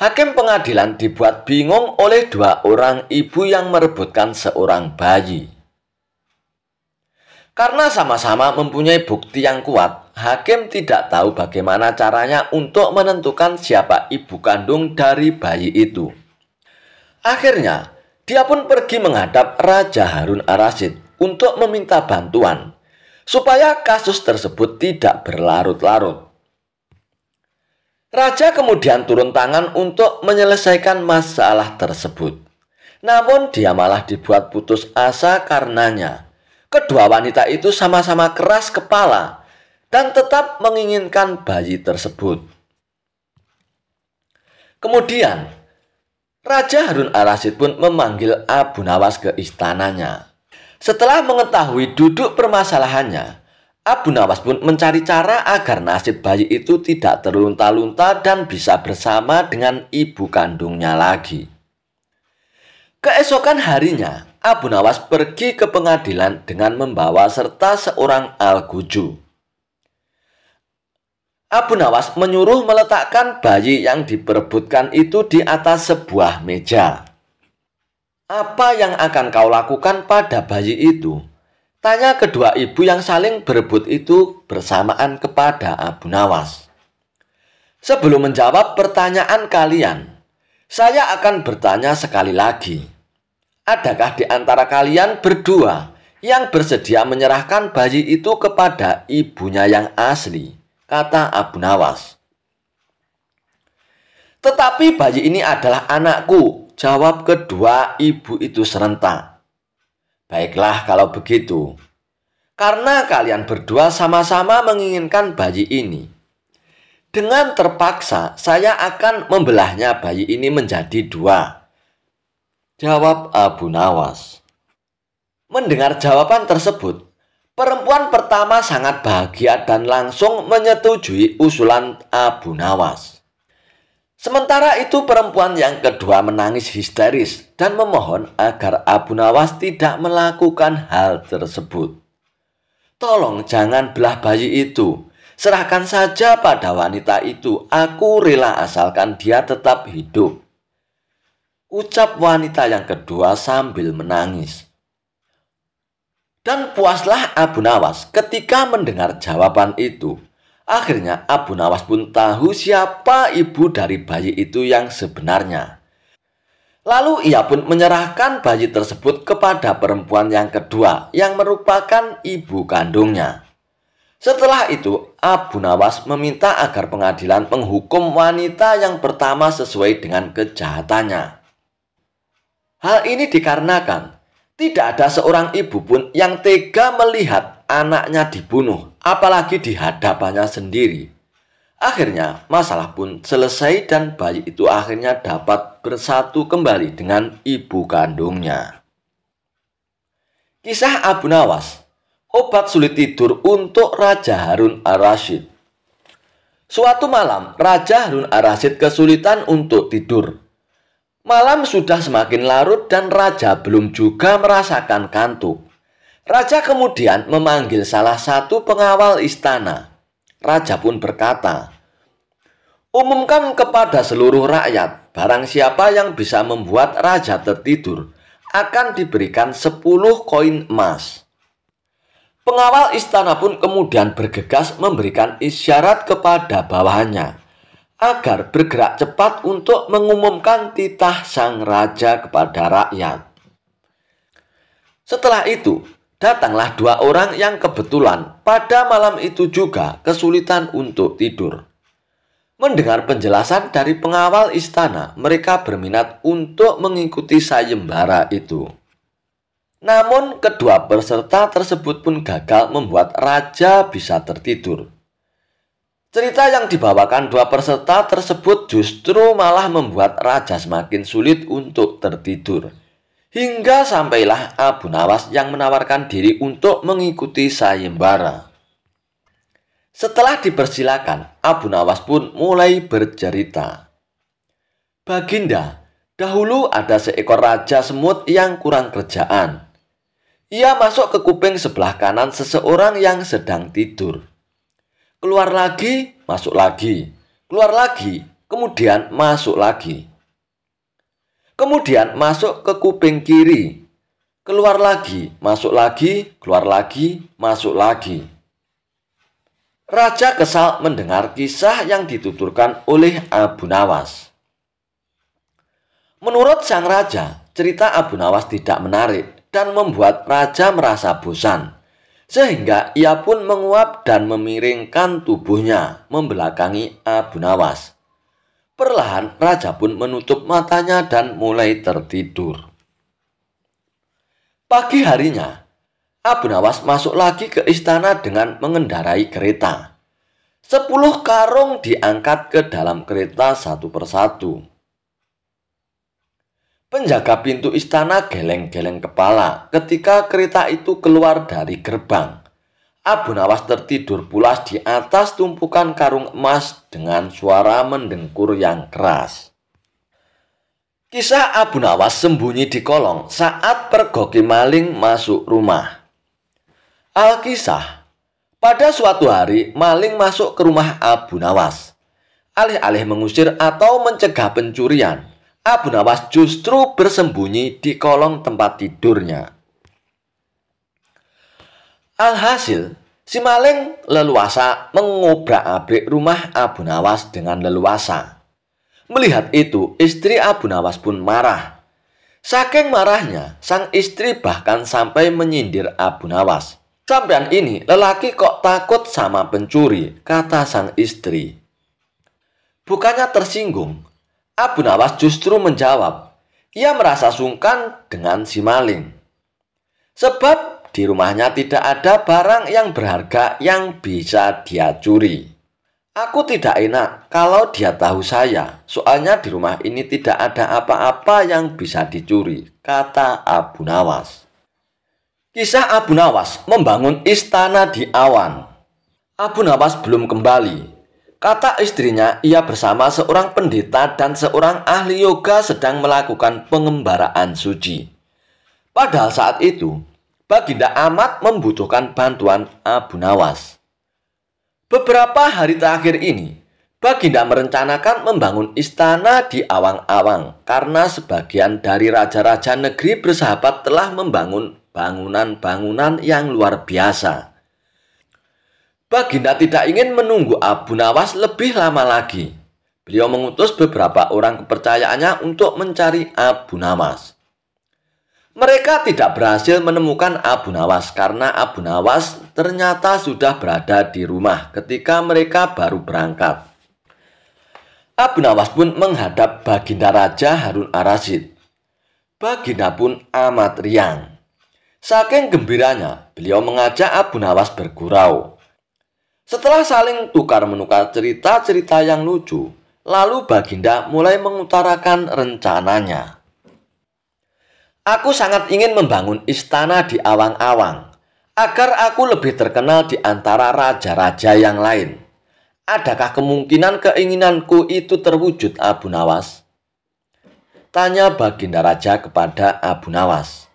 hakim pengadilan dibuat bingung oleh dua orang ibu yang merebutkan seorang bayi. Karena sama-sama mempunyai bukti yang kuat, hakim tidak tahu bagaimana caranya untuk menentukan siapa ibu kandung dari bayi itu. Akhirnya, dia pun pergi menghadap Raja Harun Ar-Rasyid untuk meminta bantuan, supaya kasus tersebut tidak berlarut-larut. Raja kemudian turun tangan untuk menyelesaikan masalah tersebut. Namun dia malah dibuat putus asa karenanya. Kedua wanita itu sama-sama keras kepala dan tetap menginginkan bayi tersebut. Kemudian, Raja Harun Ar-Rasyid pun memanggil Abu Nawas ke istananya. Setelah mengetahui duduk permasalahannya, Abu Nawas pun mencari cara agar nasib bayi itu tidak terlunta-lunta dan bisa bersama dengan ibu kandungnya lagi. Keesokan harinya, Abu Nawas pergi ke pengadilan dengan membawa serta seorang al-Guju. Abu Nawas menyuruh meletakkan bayi yang diperebutkan itu di atas sebuah meja. "Apa yang akan kau lakukan pada bayi itu?" tanya kedua ibu yang saling berebut itu bersamaan kepada Abu Nawas. "Sebelum menjawab pertanyaan kalian, saya akan bertanya sekali lagi. Adakah di antara kalian berdua yang bersedia menyerahkan bayi itu kepada ibunya yang asli?" kata Abu Nawas. "Tetapi bayi ini adalah anakku," jawab kedua ibu itu serentak. "Baiklah kalau begitu. Karena kalian berdua sama-sama menginginkan bayi ini, dengan terpaksa saya akan membelahnya bayi ini menjadi dua," jawab Abu Nawas. Mendengar jawaban tersebut, perempuan pertama sangat bahagia dan langsung menyetujui usulan Abu Nawas. Sementara itu perempuan yang kedua menangis histeris dan memohon agar Abu Nawas tidak melakukan hal tersebut. "Tolong jangan belah bayi itu. Serahkan saja pada wanita itu. Aku rela asalkan dia tetap hidup," ucap wanita yang kedua sambil menangis. Dan puaslah Abu Nawas ketika mendengar jawaban itu. Akhirnya Abu Nawas pun tahu siapa ibu dari bayi itu yang sebenarnya. Lalu ia pun menyerahkan bayi tersebut kepada perempuan yang kedua yang merupakan ibu kandungnya. Setelah itu Abu Nawas meminta agar pengadilan menghukum wanita yang pertama sesuai dengan kejahatannya. Hal ini dikarenakan tidak ada seorang ibu pun yang tega melihat anaknya dibunuh, apalagi di hadapannya sendiri. Akhirnya masalah pun selesai dan bayi itu akhirnya dapat bersatu kembali dengan ibu kandungnya. Kisah Abu Nawas, obat sulit tidur untuk Raja Harun ar-Rasyid. Suatu malam, Raja Harun ar-Rasyid kesulitan untuk tidur. Malam sudah semakin larut dan raja belum juga merasakan kantuk. Raja kemudian memanggil salah satu pengawal istana. Raja pun berkata, "Umumkan kepada seluruh rakyat, barang siapa yang bisa membuat raja tertidur akan diberikan 10 koin emas." Pengawal istana pun kemudian bergegas memberikan isyarat kepada bawahannya agar bergerak cepat untuk mengumumkan titah sang raja kepada rakyat. Setelah itu, datanglah dua orang yang kebetulan pada malam itu juga kesulitan untuk tidur. Mendengar penjelasan dari pengawal istana, mereka berminat untuk mengikuti sayembara itu. Namun, kedua peserta tersebut pun gagal membuat raja bisa tertidur. Cerita yang dibawakan dua peserta tersebut justru malah membuat raja semakin sulit untuk tertidur. Hingga sampailah Abu Nawas yang menawarkan diri untuk mengikuti sayembara. Setelah dipersilakan, Abu Nawas pun mulai bercerita. "Baginda, dahulu ada seekor raja semut yang kurang kerjaan. Ia masuk ke kuping sebelah kanan seseorang yang sedang tidur. Keluar lagi, masuk lagi, keluar lagi, kemudian masuk lagi. Kemudian masuk ke kuping kiri, keluar lagi, masuk lagi, keluar lagi, masuk lagi." Raja kesal mendengar kisah yang dituturkan oleh Abu Nawas. Menurut sang raja, cerita Abu Nawas tidak menarik dan membuat raja merasa bosan. Sehingga ia pun menguap dan memiringkan tubuhnya membelakangi Abu Nawas. Perlahan raja pun menutup matanya dan mulai tertidur. Pagi harinya, Abu Nawas masuk lagi ke istana dengan mengendarai kereta. 10 karung diangkat ke dalam kereta satu persatu. Penjaga pintu istana geleng-geleng kepala ketika kereta itu keluar dari gerbang. Abu Nawas tertidur pulas di atas tumpukan karung emas dengan suara mendengkur yang keras. Kisah Abu Nawas sembunyi di kolong saat pergoki maling masuk rumah. Alkisah, pada suatu hari maling masuk ke rumah Abu Nawas. Alih-alih mengusir atau mencegah pencurian, Abu Nawas justru bersembunyi di kolong tempat tidurnya. Alhasil, si maling leluasa mengobrak-abrik rumah Abu Nawas dengan leluasa. Melihat itu, istri Abu Nawas pun marah. Saking marahnya, sang istri bahkan sampai menyindir Abu Nawas. "Sampean ini lelaki kok takut sama pencuri," kata sang istri. Bukannya tersinggung, Abu Nawas justru menjawab, ia merasa sungkan dengan si maling. Sebab di rumahnya tidak ada barang yang berharga yang bisa dia curi. "Aku tidak enak kalau dia tahu saya, soalnya di rumah ini tidak ada apa-apa yang bisa dicuri," kata Abu Nawas. Kisah Abu Nawas membangun istana di awan. Abu Nawas belum kembali. Kata istrinya, ia bersama seorang pendeta dan seorang ahli yoga sedang melakukan pengembaraan suci. Padahal saat itu, Baginda amat membutuhkan bantuan Abu Nawas. Beberapa hari terakhir ini, Baginda merencanakan membangun istana di awang-awang karena sebagian dari raja-raja negeri bersahabat telah membangun bangunan-bangunan yang luar biasa. Baginda tidak ingin menunggu Abu Nawas lebih lama lagi. Beliau mengutus beberapa orang kepercayaannya untuk mencari Abu Nawas. Mereka tidak berhasil menemukan Abu Nawas karena Abu Nawas ternyata sudah berada di rumah ketika mereka baru berangkat. Abu Nawas pun menghadap Baginda Raja Harun Ar-Rasyid. Baginda pun amat riang. Saking gembiranya, beliau mengajak Abu Nawas bergurau. Setelah saling tukar-menukar cerita-cerita yang lucu, lalu Baginda mulai mengutarakan rencananya. "Aku sangat ingin membangun istana di awang-awang, agar aku lebih terkenal di antara raja-raja yang lain. Adakah kemungkinan keinginanku itu terwujud, Abu Nawas?" tanya Baginda Raja kepada Abu Nawas.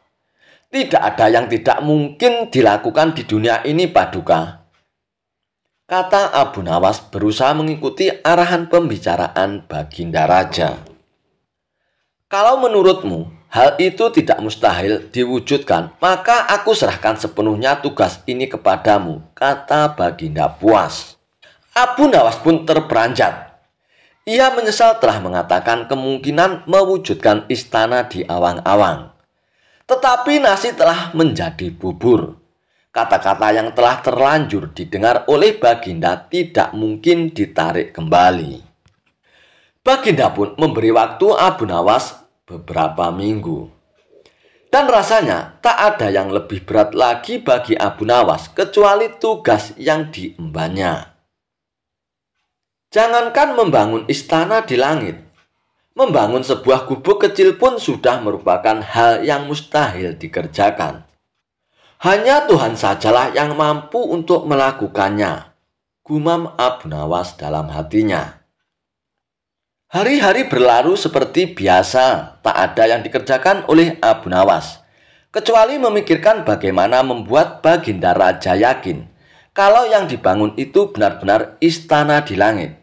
"Tidak ada yang tidak mungkin dilakukan di dunia ini, Paduka," kata Abu Nawas berusaha mengikuti arahan pembicaraan Baginda Raja. "Kalau menurutmu hal itu tidak mustahil diwujudkan, maka aku serahkan sepenuhnya tugas ini kepadamu," kata Baginda puas. Abu Nawas pun terperanjat. Ia menyesal telah mengatakan kemungkinan mewujudkan istana di awang-awang. Tetapi nasi telah menjadi bubur. Kata-kata yang telah terlanjur didengar oleh Baginda tidak mungkin ditarik kembali. Baginda pun memberi waktu Abu Nawas beberapa minggu. Dan rasanya tak ada yang lebih berat lagi bagi Abu Nawas kecuali tugas yang diembannya. Jangankan membangun istana di langit, membangun sebuah gubuk kecil pun sudah merupakan hal yang mustahil dikerjakan. Hanya Tuhan sajalah yang mampu untuk melakukannya, gumam Abu Nawas dalam hatinya. Hari-hari berlalu seperti biasa, tak ada yang dikerjakan oleh Abu Nawas, kecuali memikirkan bagaimana membuat Baginda Raja yakin kalau yang dibangun itu benar-benar istana di langit.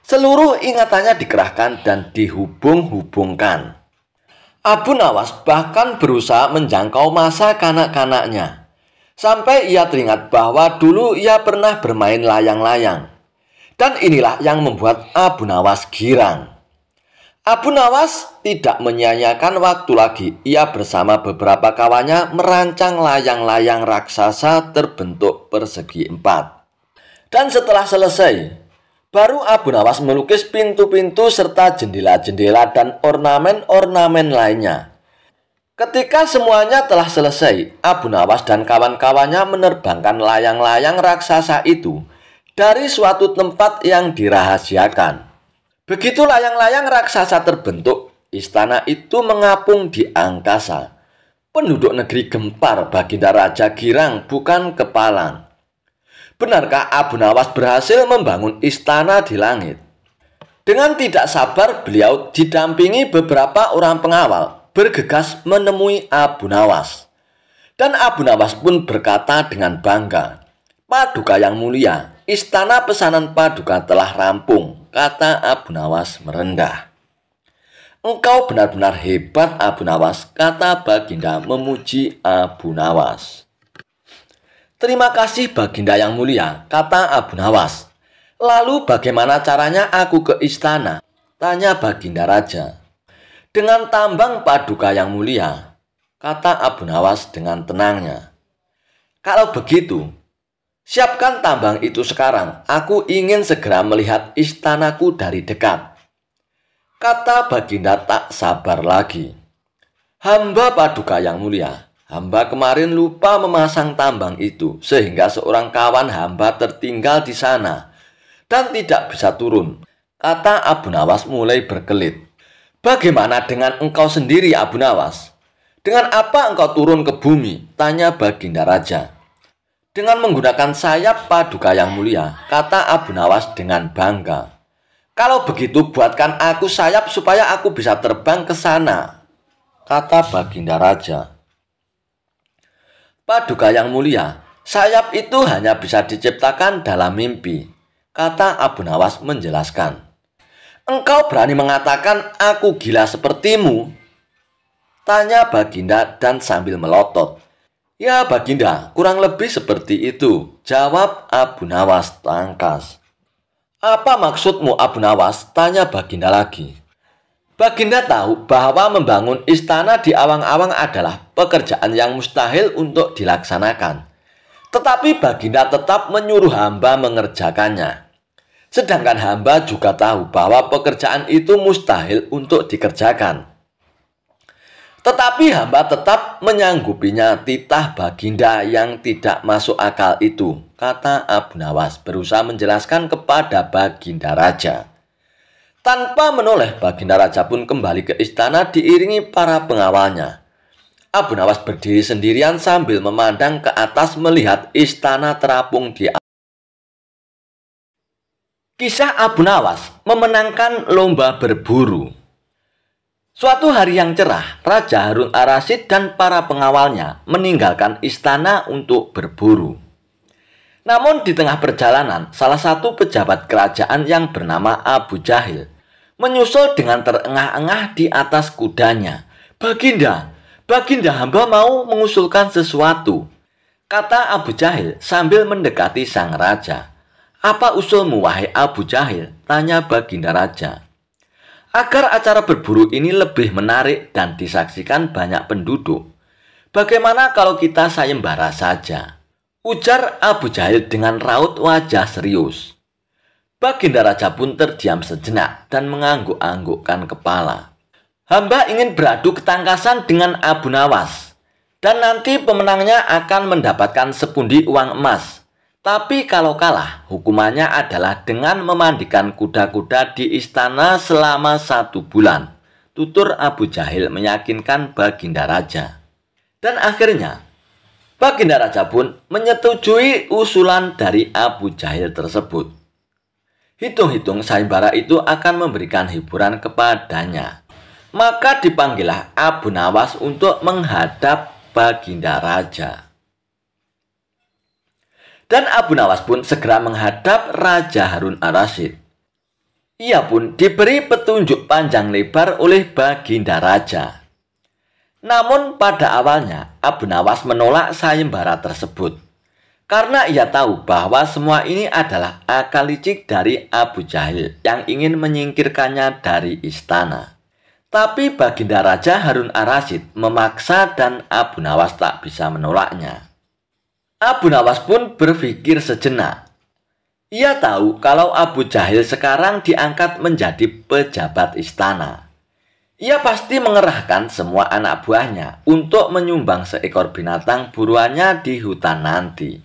Seluruh ingatannya dikerahkan dan dihubung-hubungkan. Abu Nawas bahkan berusaha menjangkau masa kanak-kanaknya, sampai ia teringat bahwa dulu ia pernah bermain layang-layang. Dan inilah yang membuat Abu Nawas girang. Abu Nawas tidak menyia-nyiakan waktu lagi. Ia bersama beberapa kawannya merancang layang-layang raksasa terbentuk persegi 4. Dan setelah selesai, baru Abu Nawas melukis pintu-pintu serta jendela-jendela dan ornamen-ornamen lainnya. Ketika semuanya telah selesai, Abu Nawas dan kawan-kawannya menerbangkan layang-layang raksasa itu dari suatu tempat yang dirahasiakan. Begitu layang-layang raksasa terbentuk, istana itu mengapung di angkasa. Penduduk negeri gempar. Baginda Raja girang bukan kepalang. Benarkah Abu Nawas berhasil membangun istana di langit? Dengan tidak sabar beliau didampingi beberapa orang pengawal bergegas menemui Abu Nawas. Dan Abu Nawas pun berkata dengan bangga, "Paduka yang mulia, istana pesanan Paduka telah rampung," kata Abu Nawas merendah. "Engkau benar-benar hebat, Abu Nawas," kata Baginda memuji Abu Nawas. "Terima kasih Baginda yang mulia," kata Abu Nawas. "Lalu bagaimana caranya aku ke istana?" tanya Baginda Raja. "Dengan tambang Paduka yang mulia," kata Abu Nawas dengan tenangnya. "Kalau begitu, siapkan tambang itu sekarang. Aku ingin segera melihat istanaku dari dekat," kata Baginda tak sabar lagi. "Hamba Paduka yang mulia, hamba kemarin lupa memasang tambang itu sehingga seorang kawan hamba tertinggal di sana dan tidak bisa turun," kata Abu Nawas mulai berkelit. "Bagaimana dengan engkau sendiri, Abu Nawas? Dengan apa engkau turun ke bumi?" tanya Baginda Raja. "Dengan menggunakan sayap Paduka yang mulia," kata Abu Nawas dengan bangga. "Kalau begitu buatkan aku sayap supaya aku bisa terbang ke sana," kata Baginda Raja. "Paduka yang mulia, sayap itu hanya bisa diciptakan dalam mimpi," kata Abu Nawas menjelaskan. "Engkau berani mengatakan aku gila sepertimu?" tanya Baginda dan sambil melotot. "Ya Baginda, kurang lebih seperti itu," jawab Abu Nawas tangkas. "Apa maksudmu, Abu Nawas?" tanya Baginda lagi. Baginda tahu bahwa membangun istana di awang-awang adalah pekerjaan yang mustahil untuk dilaksanakan. Tetapi Baginda tetap menyuruh hamba mengerjakannya. Sedangkan hamba juga tahu bahwa pekerjaan itu mustahil untuk dikerjakan. Tetapi hamba tetap menyanggupinya. Titah Baginda yang tidak masuk akal itu, kata Abu Nawas berusaha menjelaskan kepada Baginda Raja. Tanpa menoleh, Baginda Raja pun kembali ke istana diiringi para pengawalnya. Abu Nawas berdiri sendirian sambil memandang ke atas melihat istana terapung di atas. Kisah Abu Nawas memenangkan lomba berburu. Suatu hari yang cerah, Raja Harun Ar-Rasyid dan para pengawalnya meninggalkan istana untuk berburu. Namun di tengah perjalanan, salah satu pejabat kerajaan yang bernama Abu Jahil menyusul dengan terengah-engah di atas kudanya. Baginda, hamba mau mengusulkan sesuatu," kata Abu Jahil sambil mendekati sang raja. "Apa usulmu, wahai Abu Jahil?" tanya Baginda Raja. "Agar acara berburu ini lebih menarik dan disaksikan banyak penduduk, bagaimana kalau kita sayembara saja?" ujar Abu Jahil dengan raut wajah serius. Baginda Raja pun terdiam sejenak dan mengangguk-anggukkan kepala. "Hamba ingin beradu ketangkasan dengan Abu Nawas, dan nanti pemenangnya akan mendapatkan sepundi uang emas. Tapi kalau kalah, hukumannya adalah dengan memandikan kuda-kuda di istana selama 1 bulan, tutur Abu Jahil meyakinkan Baginda Raja. Dan akhirnya, Baginda Raja pun menyetujui usulan dari Abu Jahil tersebut. Hitung-hitung sayembara itu akan memberikan hiburan kepadanya. Maka dipanggillah Abu Nawas untuk menghadap Baginda Raja. Dan Abu Nawas pun segera menghadap Raja Harun Ar-Rasyid. Ia pun diberi petunjuk panjang lebar oleh Baginda Raja. Namun pada awalnya Abu Nawas menolak sayembara tersebut, karena ia tahu bahwa semua ini adalah akal licik dari Abu Jahil yang ingin menyingkirkannya dari istana. Tapi Baginda Raja Harun Ar-Rasyid memaksa dan Abu Nawas tak bisa menolaknya. Abu Nawas pun berpikir sejenak. Ia tahu kalau Abu Jahil sekarang diangkat menjadi pejabat istana. Ia pasti mengerahkan semua anak buahnya untuk menyumbang seekor binatang buruannya di hutan nanti.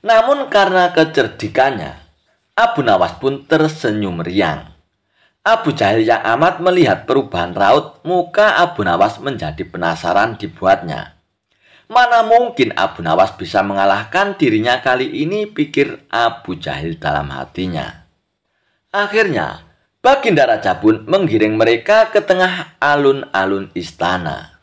Namun karena kecerdikannya, Abu Nawas pun tersenyum riang. Abu Jahil yang amat melihat perubahan raut muka Abu Nawas menjadi penasaran dibuatnya. Mana mungkin Abu Nawas bisa mengalahkan dirinya kali ini, pikir Abu Jahil dalam hatinya. Akhirnya, Baginda Raja pun menggiring mereka ke tengah alun-alun istana.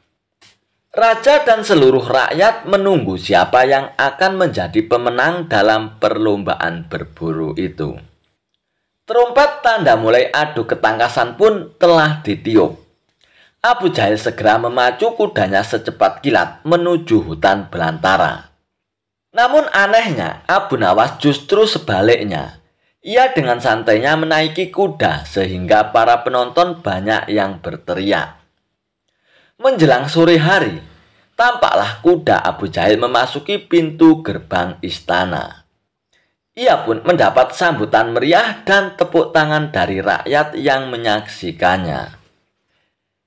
Raja dan seluruh rakyat menunggu siapa yang akan menjadi pemenang dalam perlombaan berburu itu. Trompet tanda mulai adu ketangkasan pun telah ditiup. Abu Jahil segera memacu kudanya secepat kilat menuju hutan belantara. Namun anehnya, Abu Nawas justru sebaliknya. Ia dengan santainya menaiki kuda sehingga para penonton banyak yang berteriak. Menjelang sore hari, tampaklah kuda Abu Jahil memasuki pintu gerbang istana. Ia pun mendapat sambutan meriah dan tepuk tangan dari rakyat yang menyaksikannya.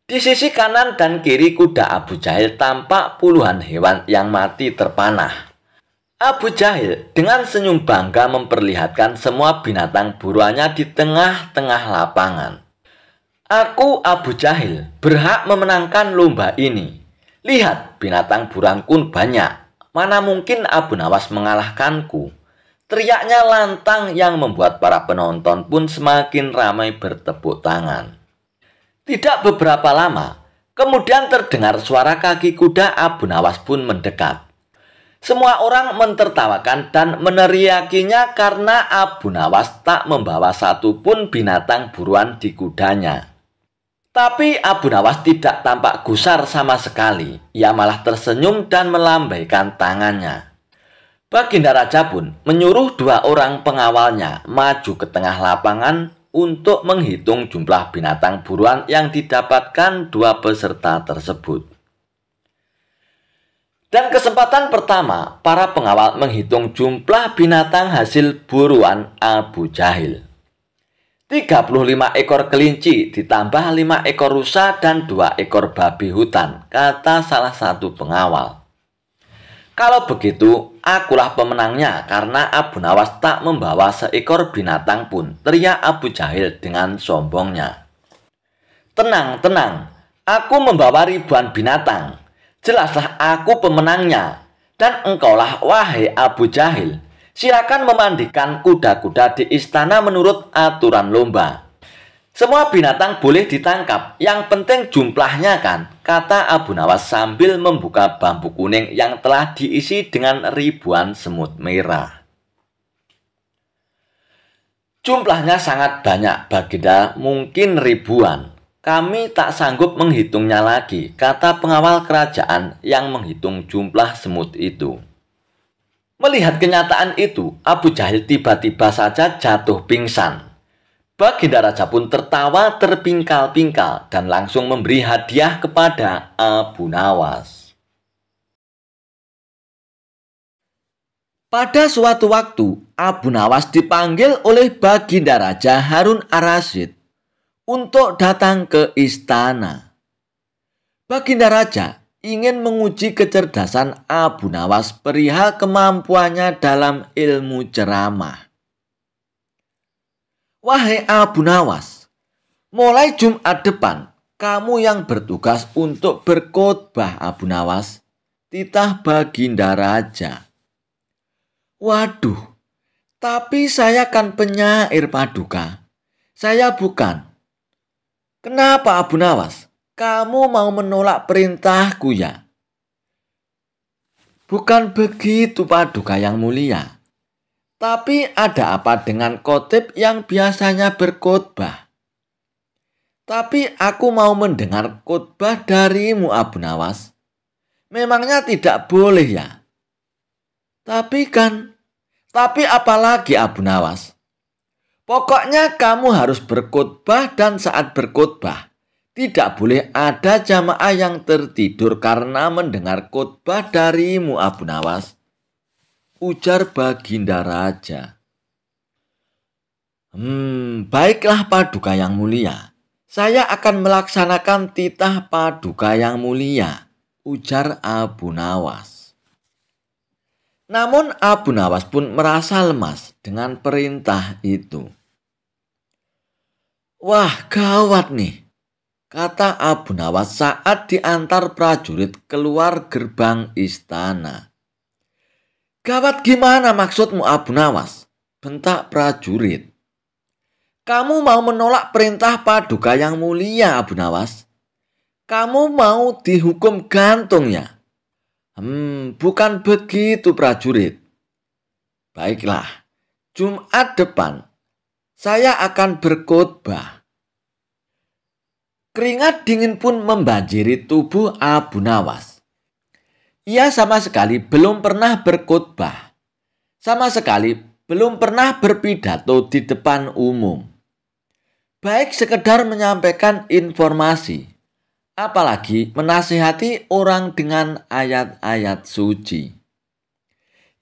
Di sisi kanan dan kiri kuda Abu Jahil tampak puluhan hewan yang mati terpanah. Abu Jahil dengan senyum bangga memperlihatkan semua binatang buruannya di tengah-tengah lapangan. Aku, Abu Jahil, berhak memenangkan lomba ini. Lihat, binatang buruanku banyak. Mana mungkin Abu Nawas mengalahkanku? Teriaknya lantang yang membuat para penonton pun semakin ramai bertepuk tangan. Tidak beberapa lama, kemudian terdengar suara kaki kuda Abu Nawas pun mendekat. Semua orang mentertawakan dan meneriakinya karena Abu Nawas tak membawa satu pun binatang buruan di kudanya. Tapi Abu Nawas tidak tampak gusar sama sekali. Ia malah tersenyum dan melambaikan tangannya. Baginda Raja pun menyuruh 2 orang pengawalnya maju ke tengah lapangan untuk menghitung jumlah binatang buruan yang didapatkan 2 peserta tersebut. Dan kesempatan pertama, para pengawal menghitung jumlah binatang hasil buruan Abu Jahil. 35 ekor kelinci ditambah 5 ekor rusa dan 2 ekor babi hutan, kata salah satu pengawal. Kalau begitu, akulah pemenangnya karena Abu Nawas tak membawa seekor binatang pun, teriak Abu Jahil dengan sombongnya. Tenang, tenang, aku membawa ribuan binatang. Jelaslah aku pemenangnya. Dan engkaulah, wahai Abu Jahil, silakan memandikan kuda-kuda di istana menurut aturan lomba. Semua binatang boleh ditangkap, yang penting jumlahnya kan, kata Abu Nawas sambil membuka bambu kuning yang telah diisi dengan ribuan semut merah. Jumlahnya sangat banyak, Baginda, mungkin ribuan. Kami tak sanggup menghitungnya lagi, kata pengawal kerajaan yang menghitung jumlah semut itu. Melihat kenyataan itu, Abu Jahil tiba-tiba saja jatuh pingsan. Baginda Raja pun tertawa terpingkal-pingkal dan langsung memberi hadiah kepada Abu Nawas. Pada suatu waktu, Abu Nawas dipanggil oleh Baginda Raja Harun ar-Rasyid untuk datang ke istana. Baginda Raja ingin menguji kecerdasan Abu Nawas perihal kemampuannya dalam ilmu ceramah. Wahai Abu Nawas, mulai Jumat depan, kamu yang bertugas untuk berkhotbah, Abu Nawas, titah Baginda Raja. Waduh, tapi saya kan penyair, Paduka. Saya bukan. Kenapa, Abu Nawas? Kamu mau menolak perintahku ya? Bukan begitu, Paduka yang mulia. Tapi ada apa dengan khotib yang biasanya berkhotbah? Tapi aku mau mendengar khotbah darimu, Abu Nawas. Memangnya tidak boleh ya? Tapi apalagi, Abu Nawas? Pokoknya kamu harus berkhotbah dan saat berkhotbah tidak boleh ada jamaah yang tertidur karena mendengar khotbah darimu, Abu Nawas, ujar Baginda Raja. Baiklah Paduka yang mulia. Saya akan melaksanakan titah Paduka yang mulia, ujar Abu Nawas. Namun Abu Nawas pun merasa lemas dengan perintah itu. Wah, gawat nih, kata Abu Nawas saat diantar prajurit keluar gerbang istana. Gawat gimana maksudmu, Abu Nawas? Bentak prajurit. Kamu mau menolak perintah Paduka yang mulia, Abu Nawas? Kamu mau dihukum gantung ya? Bukan begitu prajurit. Baiklah, Jumat depan saya akan berkhotbah. Keringat dingin pun membanjiri tubuh Abu Nawas. Ia sama sekali belum pernah berkhotbah. Sama sekali belum pernah berpidato di depan umum. Baik sekedar menyampaikan informasi, apalagi menasihati orang dengan ayat-ayat suci.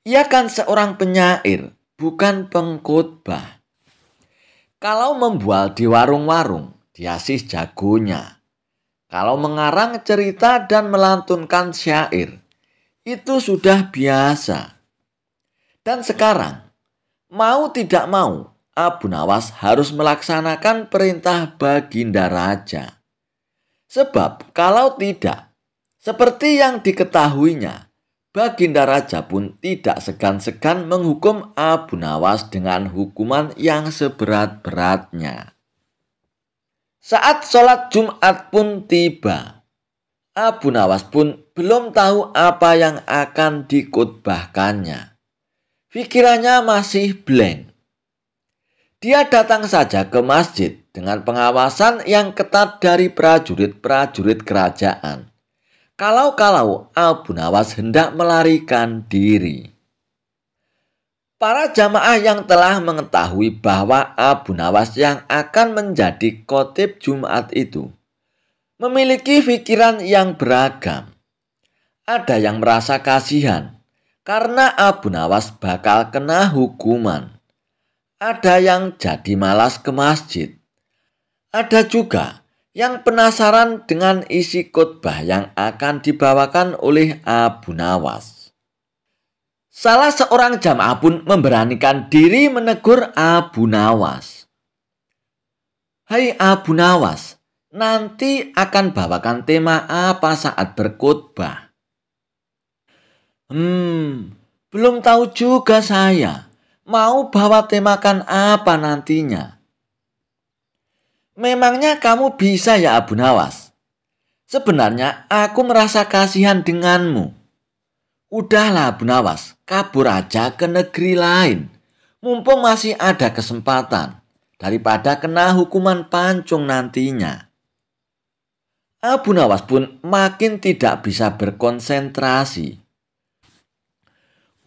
Ia kan seorang penyair, bukan pengkhotbah. Kalau membual di warung-warung, dia sih jagonya. Kalau mengarang cerita dan melantunkan syair, itu sudah biasa. Dan sekarang, mau tidak mau, Abu Nawas harus melaksanakan perintah Baginda Raja. Sebab kalau tidak, seperti yang diketahuinya, Baginda Raja pun tidak segan-segan menghukum Abu Nawas dengan hukuman yang seberat-beratnya. Saat sholat Jumat pun tiba. Abu Nawas pun belum tahu apa yang akan dikhotbahkannya. Pikirannya masih blank. Dia datang saja ke masjid dengan pengawasan yang ketat dari prajurit-prajurit kerajaan. Kalau-kalau Abu Nawas hendak melarikan diri. Para jamaah yang telah mengetahui bahwa Abu Nawas yang akan menjadi khotib Jumat itu memiliki pikiran yang beragam. Ada yang merasa kasihan karena Abu Nawas bakal kena hukuman. Ada yang jadi malas ke masjid. Ada juga yang penasaran dengan isi khotbah yang akan dibawakan oleh Abu Nawas. Salah seorang jamaah pun memberanikan diri menegur Abu Nawas. Hai Abu Nawas, nanti akan bawakan tema apa saat berkhotbah? Belum tahu juga saya. Mau bawa temakan apa nantinya? Memangnya kamu bisa ya Abu Nawas? Sebenarnya aku merasa kasihan denganmu. Udahlah Abu Nawas, kabur aja ke negeri lain. Mumpung masih ada kesempatan. Daripada kena hukuman pancung nantinya. Abu Nawas pun makin tidak bisa berkonsentrasi.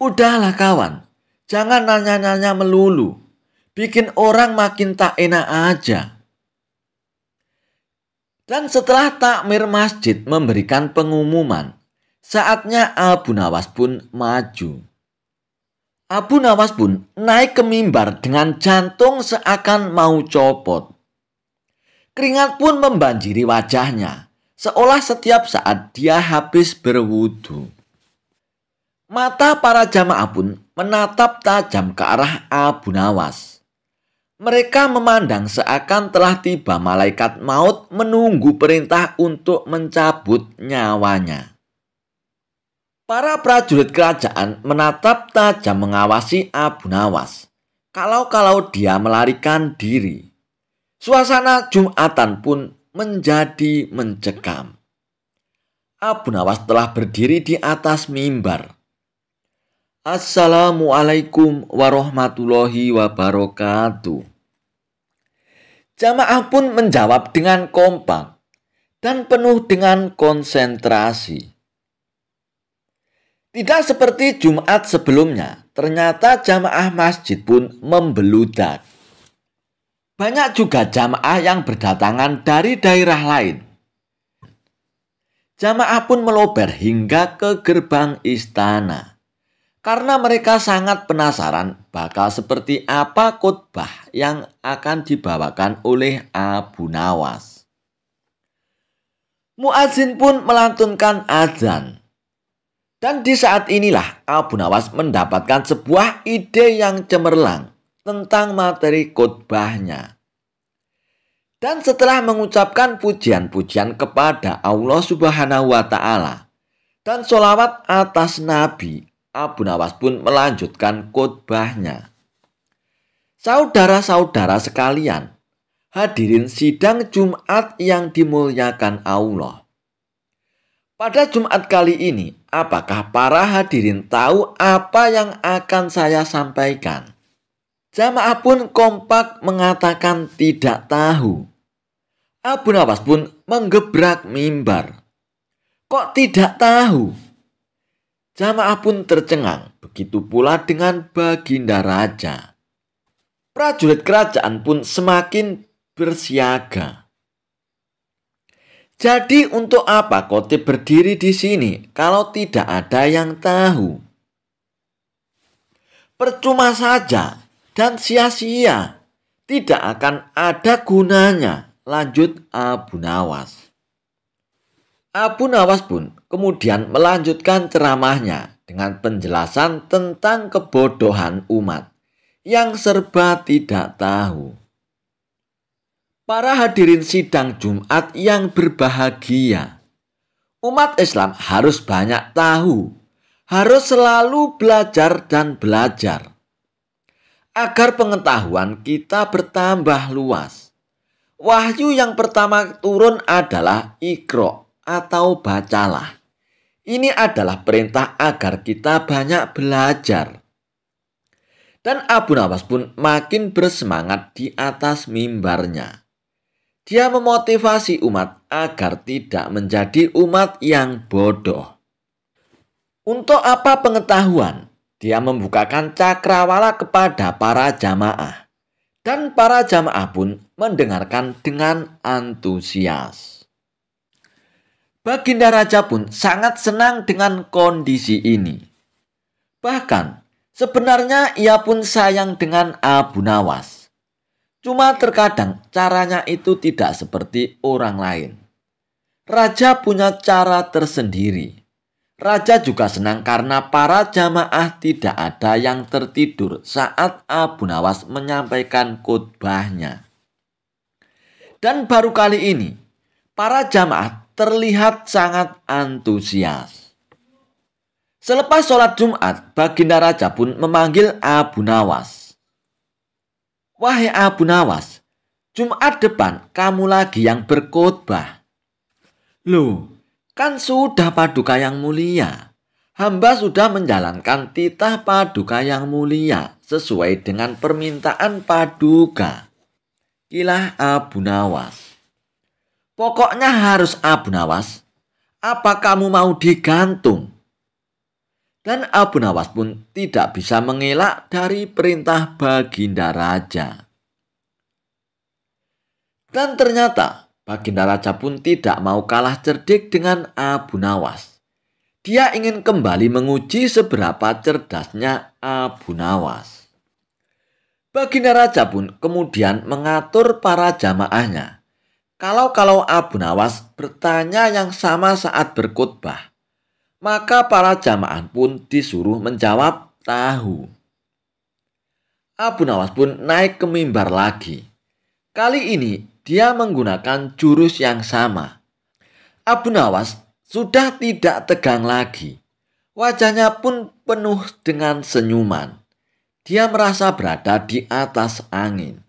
Udahlah kawan, jangan nanya-nanya melulu. Bikin orang makin tak enak aja. Dan setelah takmir masjid memberikan pengumuman, saatnya Abu Nawas pun maju. Abu Nawas pun naik ke mimbar dengan jantung seakan mau copot. Keringat pun membanjiri wajahnya, seolah setiap saat dia habis berwudu. Mata para jamaah pun menatap tajam ke arah Abu Nawas. Mereka memandang seakan telah tiba malaikat maut menunggu perintah untuk mencabut nyawanya. Para prajurit kerajaan menatap tajam mengawasi Abu Nawas. Kalau dia melarikan diri. Suasana Jumatan pun menjadi mencekam. Abu Nawas telah berdiri di atas mimbar. Assalamualaikum warahmatullahi wabarakatuh. Jamaah pun menjawab dengan kompak dan penuh dengan konsentrasi. Tidak seperti Jumat sebelumnya, ternyata jamaah masjid pun membeludak. Banyak juga jamaah yang berdatangan dari daerah lain. Jamaah pun melober hingga ke gerbang istana. Karena mereka sangat penasaran bakal seperti apa khotbah yang akan dibawakan oleh Abu Nawas. Muadzin pun melantunkan azan. Dan di saat inilah Abu Nawas mendapatkan sebuah ide yang cemerlang tentang materi khotbahnya. Dan setelah mengucapkan pujian-pujian kepada Allah Subhanahu wa Ta'ala dan sholawat atas Nabi, Abu Nawas pun melanjutkan khotbahnya. Saudara-saudara sekalian, hadirin sidang Jumat yang dimuliakan Allah. Pada Jumat kali ini, apakah para hadirin tahu apa yang akan saya sampaikan? Jamaah pun kompak mengatakan tidak tahu. Abu Nawas pun menggebrak mimbar. Kok tidak tahu? Jamaah pun tercengang. Begitu pula dengan Baginda Raja. Prajurit kerajaan pun semakin bersiaga. Jadi untuk apa khotib berdiri di sini kalau tidak ada yang tahu? Percuma saja dan sia-sia, tidak akan ada gunanya, lanjut Abu Nawas. Abu Nawas pun kemudian melanjutkan ceramahnya dengan penjelasan tentang kebodohan umat yang serba tidak tahu. Para hadirin sidang Jumat yang berbahagia, umat Islam harus banyak tahu, harus selalu belajar dan belajar. Agar pengetahuan kita bertambah luas. Wahyu yang pertama turun adalah Iqra atau bacalah. Ini adalah perintah agar kita banyak belajar. Dan Abu Nawas pun makin bersemangat di atas mimbarnya. Dia memotivasi umat agar tidak menjadi umat yang bodoh. Untuk apa pengetahuan? Dia membukakan cakrawala kepada para jamaah. Dan para jamaah pun mendengarkan dengan antusias. Baginda Raja pun sangat senang dengan kondisi ini. Bahkan sebenarnya ia pun sayang dengan Abu Nawas. Cuma terkadang caranya itu tidak seperti orang lain. Raja punya cara tersendiri. Raja juga senang karena para jamaah tidak ada yang tertidur saat Abu Nawas menyampaikan khotbahnya. Dan baru kali ini, para jamaah terlihat sangat antusias. Selepas sholat Jumat, Baginda Raja pun memanggil Abu Nawas. Wahai Abu Nawas, Jumat depan kamu lagi yang berkhotbah. Loh, kan sudah Paduka yang mulia. Hamba sudah menjalankan titah Paduka yang mulia sesuai dengan permintaan Paduka. Kilah Abu Nawas. Pokoknya harus Abu Nawas. Apa kamu mau digantung? Dan Abu Nawas pun tidak bisa mengelak dari perintah Baginda Raja. Dan ternyata Baginda Raja pun tidak mau kalah cerdik dengan Abu Nawas. Dia ingin kembali menguji seberapa cerdasnya Abu Nawas. Baginda Raja pun kemudian mengatur para jamaahnya. Kalau Abu Nawas bertanya yang sama saat berkhotbah, maka para jamaah pun disuruh menjawab tahu. Abu Nawas pun naik ke mimbar lagi. Kali ini dia menggunakan jurus yang sama. Abu Nawas sudah tidak tegang lagi. Wajahnya pun penuh dengan senyuman. Dia merasa berada di atas angin.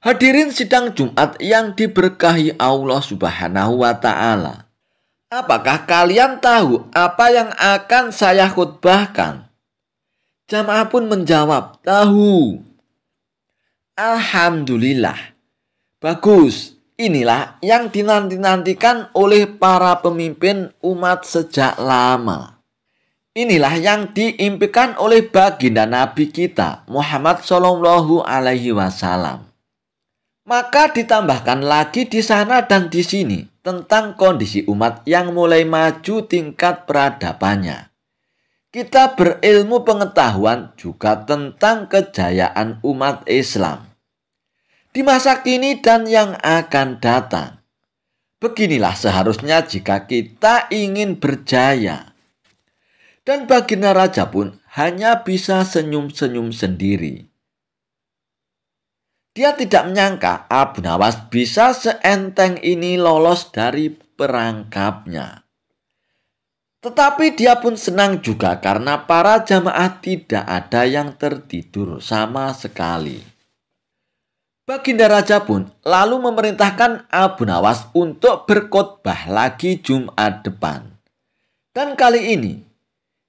Hadirin sidang Jumat yang diberkahi Allah Subhanahu wa Ta'ala. Apakah kalian tahu apa yang akan saya khotbahkan? Jamaah pun menjawab, tahu. Alhamdulillah. Bagus, inilah yang dinanti-nantikan oleh para pemimpin umat sejak lama. Inilah yang diimpikan oleh baginda Nabi kita, Muhammad Shallallahu Alaihi Wasallam. Maka ditambahkan lagi di sana dan di sini tentang kondisi umat yang mulai maju tingkat peradabannya. Kita berilmu pengetahuan juga tentang kejayaan umat Islam di masa kini dan yang akan datang. Beginilah seharusnya jika kita ingin berjaya. Dan Baginda Raja pun hanya bisa senyum-senyum sendiri. Dia tidak menyangka Abu Nawas bisa seenteng ini lolos dari perangkapnya. Tetapi dia pun senang juga karena para jamaah tidak ada yang tertidur sama sekali. Baginda Raja pun lalu memerintahkan Abu Nawas untuk berkhotbah lagi Jumat depan. Dan kali ini,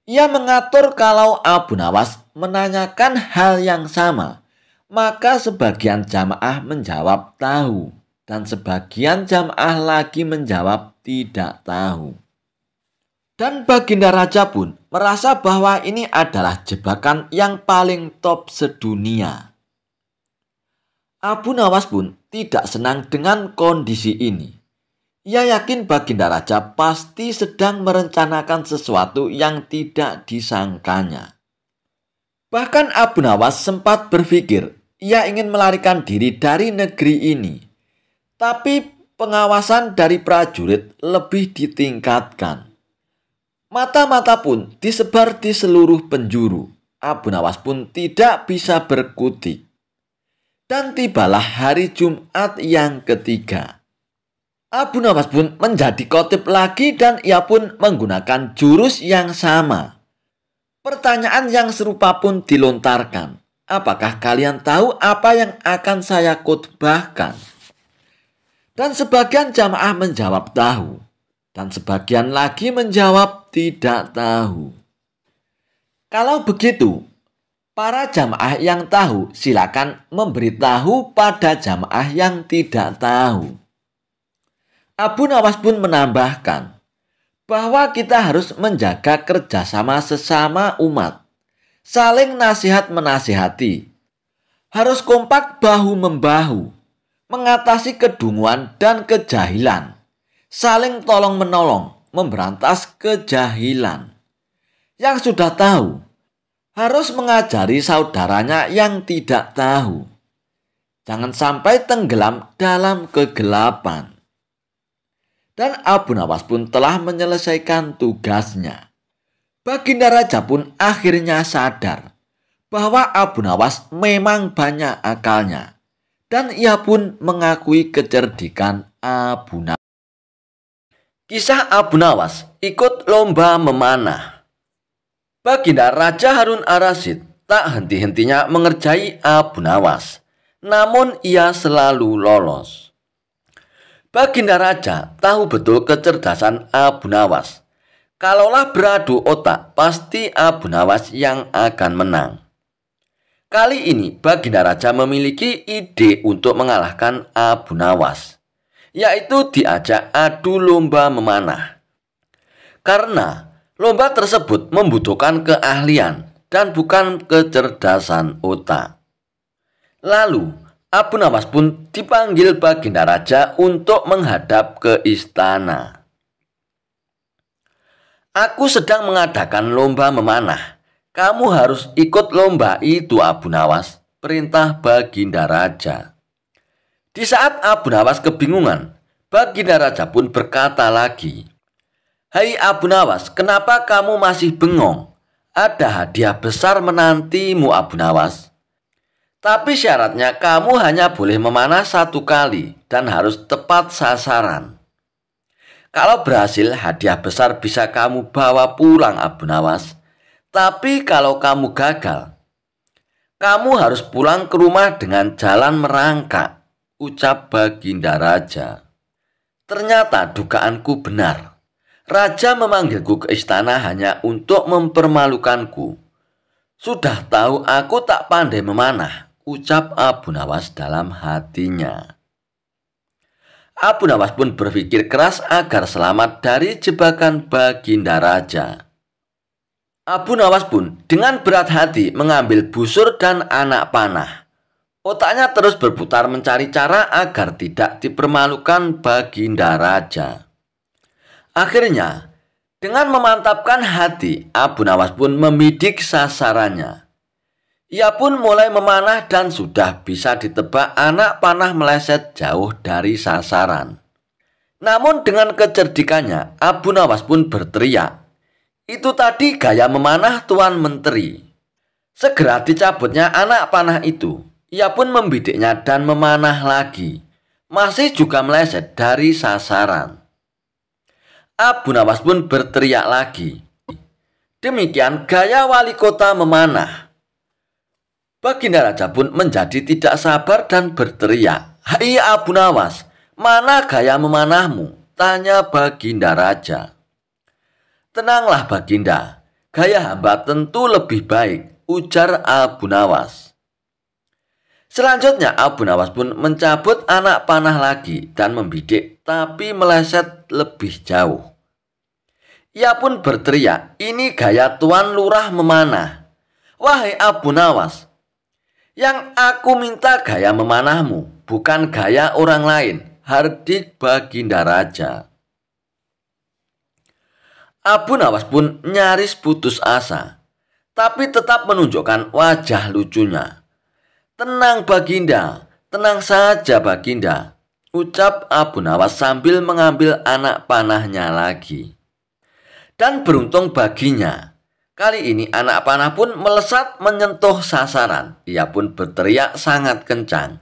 ia mengatur kalau Abu Nawas menanyakan hal yang sama, maka sebagian jamaah menjawab tahu, dan sebagian jamaah lagi menjawab tidak tahu. Dan Baginda Raja pun merasa bahwa ini adalah jebakan yang paling top sedunia. Abu Nawas pun tidak senang dengan kondisi ini. Ia yakin Baginda Raja pasti sedang merencanakan sesuatu yang tidak disangkanya. Bahkan Abu Nawas sempat berpikir ia ingin melarikan diri dari negeri ini. Tapi pengawasan dari prajurit lebih ditingkatkan. Mata-mata pun disebar di seluruh penjuru. Abu Nawas pun tidak bisa berkutik. Dan tibalah hari Jumat yang ketiga. Abu Nawas pun menjadi khotib lagi dan ia pun menggunakan jurus yang sama. Pertanyaan yang serupa pun dilontarkan. Apakah kalian tahu apa yang akan saya khotbahkan? Dan sebagian jamaah menjawab tahu. Dan sebagian lagi menjawab tidak tahu. Kalau begitu, para jamaah yang tahu silakan memberitahu pada jamaah yang tidak tahu. Abu Nawas pun menambahkan bahwa kita harus menjaga kerjasama sesama umat, saling nasihat menasihati, harus kompak bahu-membahu, mengatasi kedunguan dan kejahilan, saling tolong-menolong, memberantas kejahilan. Yang sudah tahu, harus mengajari saudaranya yang tidak tahu. Jangan sampai tenggelam dalam kegelapan. Dan Abu Nawas pun telah menyelesaikan tugasnya. Baginda Raja pun akhirnya sadar bahwa Abu Nawas memang banyak akalnya. Dan ia pun mengakui kecerdikan Abu Nawas. Kisah Abu Nawas ikut lomba memanah. Baginda Raja Harun Ar-Rasyid tak henti-hentinya mengerjai Abu Nawas. Namun ia selalu lolos. Baginda Raja tahu betul kecerdasan Abu Nawas. Kalaulah beradu otak, pasti Abu Nawas yang akan menang. Kali ini Baginda Raja memiliki ide untuk mengalahkan Abu Nawas, yaitu diajak adu lomba memanah. Karena lomba tersebut membutuhkan keahlian dan bukan kecerdasan otak. Lalu Abu Nawas pun dipanggil Baginda Raja untuk menghadap ke istana. Aku sedang mengadakan lomba memanah. Kamu harus ikut lomba itu, Abu Nawas, perintah Baginda Raja. Di saat Abu Nawas kebingungan, Baginda Raja pun berkata lagi, "Hai Abu Nawas, kenapa kamu masih bengong? Ada hadiah besar menantimu, Abu Nawas. Tapi syaratnya kamu hanya boleh memanah 1 kali dan harus tepat sasaran. Kalau berhasil, hadiah besar bisa kamu bawa pulang, Abu Nawas. Tapi kalau kamu gagal, kamu harus pulang ke rumah dengan jalan merangkak," ucap Baginda Raja. Ternyata dugaanku benar. Raja memanggilku ke istana hanya untuk mempermalukanku. Sudah tahu aku tak pandai memanah, ucap Abu Nawas dalam hatinya. Abu Nawas pun berpikir keras agar selamat dari jebakan Baginda Raja. Abu Nawas pun dengan berat hati mengambil busur dan anak panah. Otaknya terus berputar mencari cara agar tidak dipermalukan Baginda Raja. Akhirnya, dengan memantapkan hati, Abu Nawas pun membidik sasarannya. Ia pun mulai memanah dan sudah bisa ditebak anak panah meleset jauh dari sasaran. Namun dengan kecerdikannya, Abu Nawas pun berteriak, "Itu tadi gaya memanah Tuan Menteri." Segera dicabutnya anak panah itu. Ia pun membidiknya dan memanah lagi. Masih juga meleset dari sasaran. Abu Nawas pun berteriak lagi. Demikian gaya wali kota memanah. Baginda Raja pun menjadi tidak sabar dan berteriak, "Hai Abu Nawas, mana gaya memanahmu?" tanya Baginda Raja. "Tenanglah Baginda, gaya hamba tentu lebih baik," ujar Abu Nawas. Selanjutnya Abu Nawas pun mencabut anak panah lagi dan membidik, tapi meleset lebih jauh. Ia pun berteriak, "Ini gaya Tuan Lurah memanah. Wahai Abu Nawas, yang aku minta gaya memanahmu, bukan gaya orang lain," hardik Baginda Raja. Abu Nawas pun nyaris putus asa, tapi tetap menunjukkan wajah lucunya. "Tenang Baginda, tenang saja Baginda," ucap Abu Nawas sambil mengambil anak panahnya lagi. Dan beruntung baginya, kali ini anak panah pun melesat menyentuh sasaran. Ia pun berteriak sangat kencang,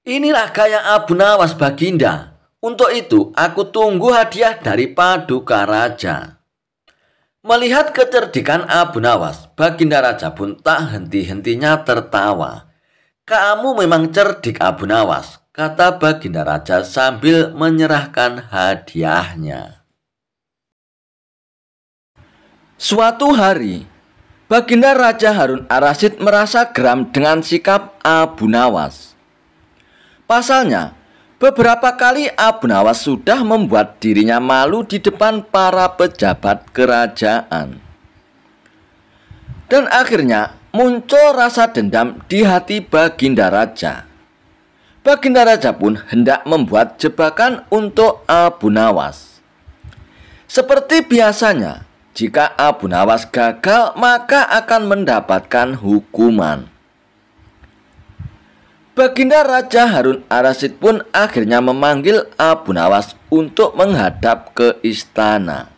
"Inilah gaya Abu Nawas Baginda. Untuk itu aku tunggu hadiah dari Paduka Raja." Melihat kecerdikan Abu Nawas, Baginda Raja pun tak henti-hentinya tertawa. "Kamu memang cerdik Abu Nawas," kata Baginda Raja sambil menyerahkan hadiahnya. Suatu hari, Baginda Raja Harun ar-Rasyid merasa geram dengan sikap Abu Nawas. Pasalnya, beberapa kali Abu Nawas sudah membuat dirinya malu di depan para pejabat kerajaan. Dan akhirnya muncul rasa dendam di hati Baginda Raja. Baginda Raja pun hendak membuat jebakan untuk Abu Nawas. Seperti biasanya, jika Abu Nawas gagal, maka akan mendapatkan hukuman. Baginda Raja Harun ar-Rasyid pun akhirnya memanggil Abu Nawas untuk menghadap ke istana.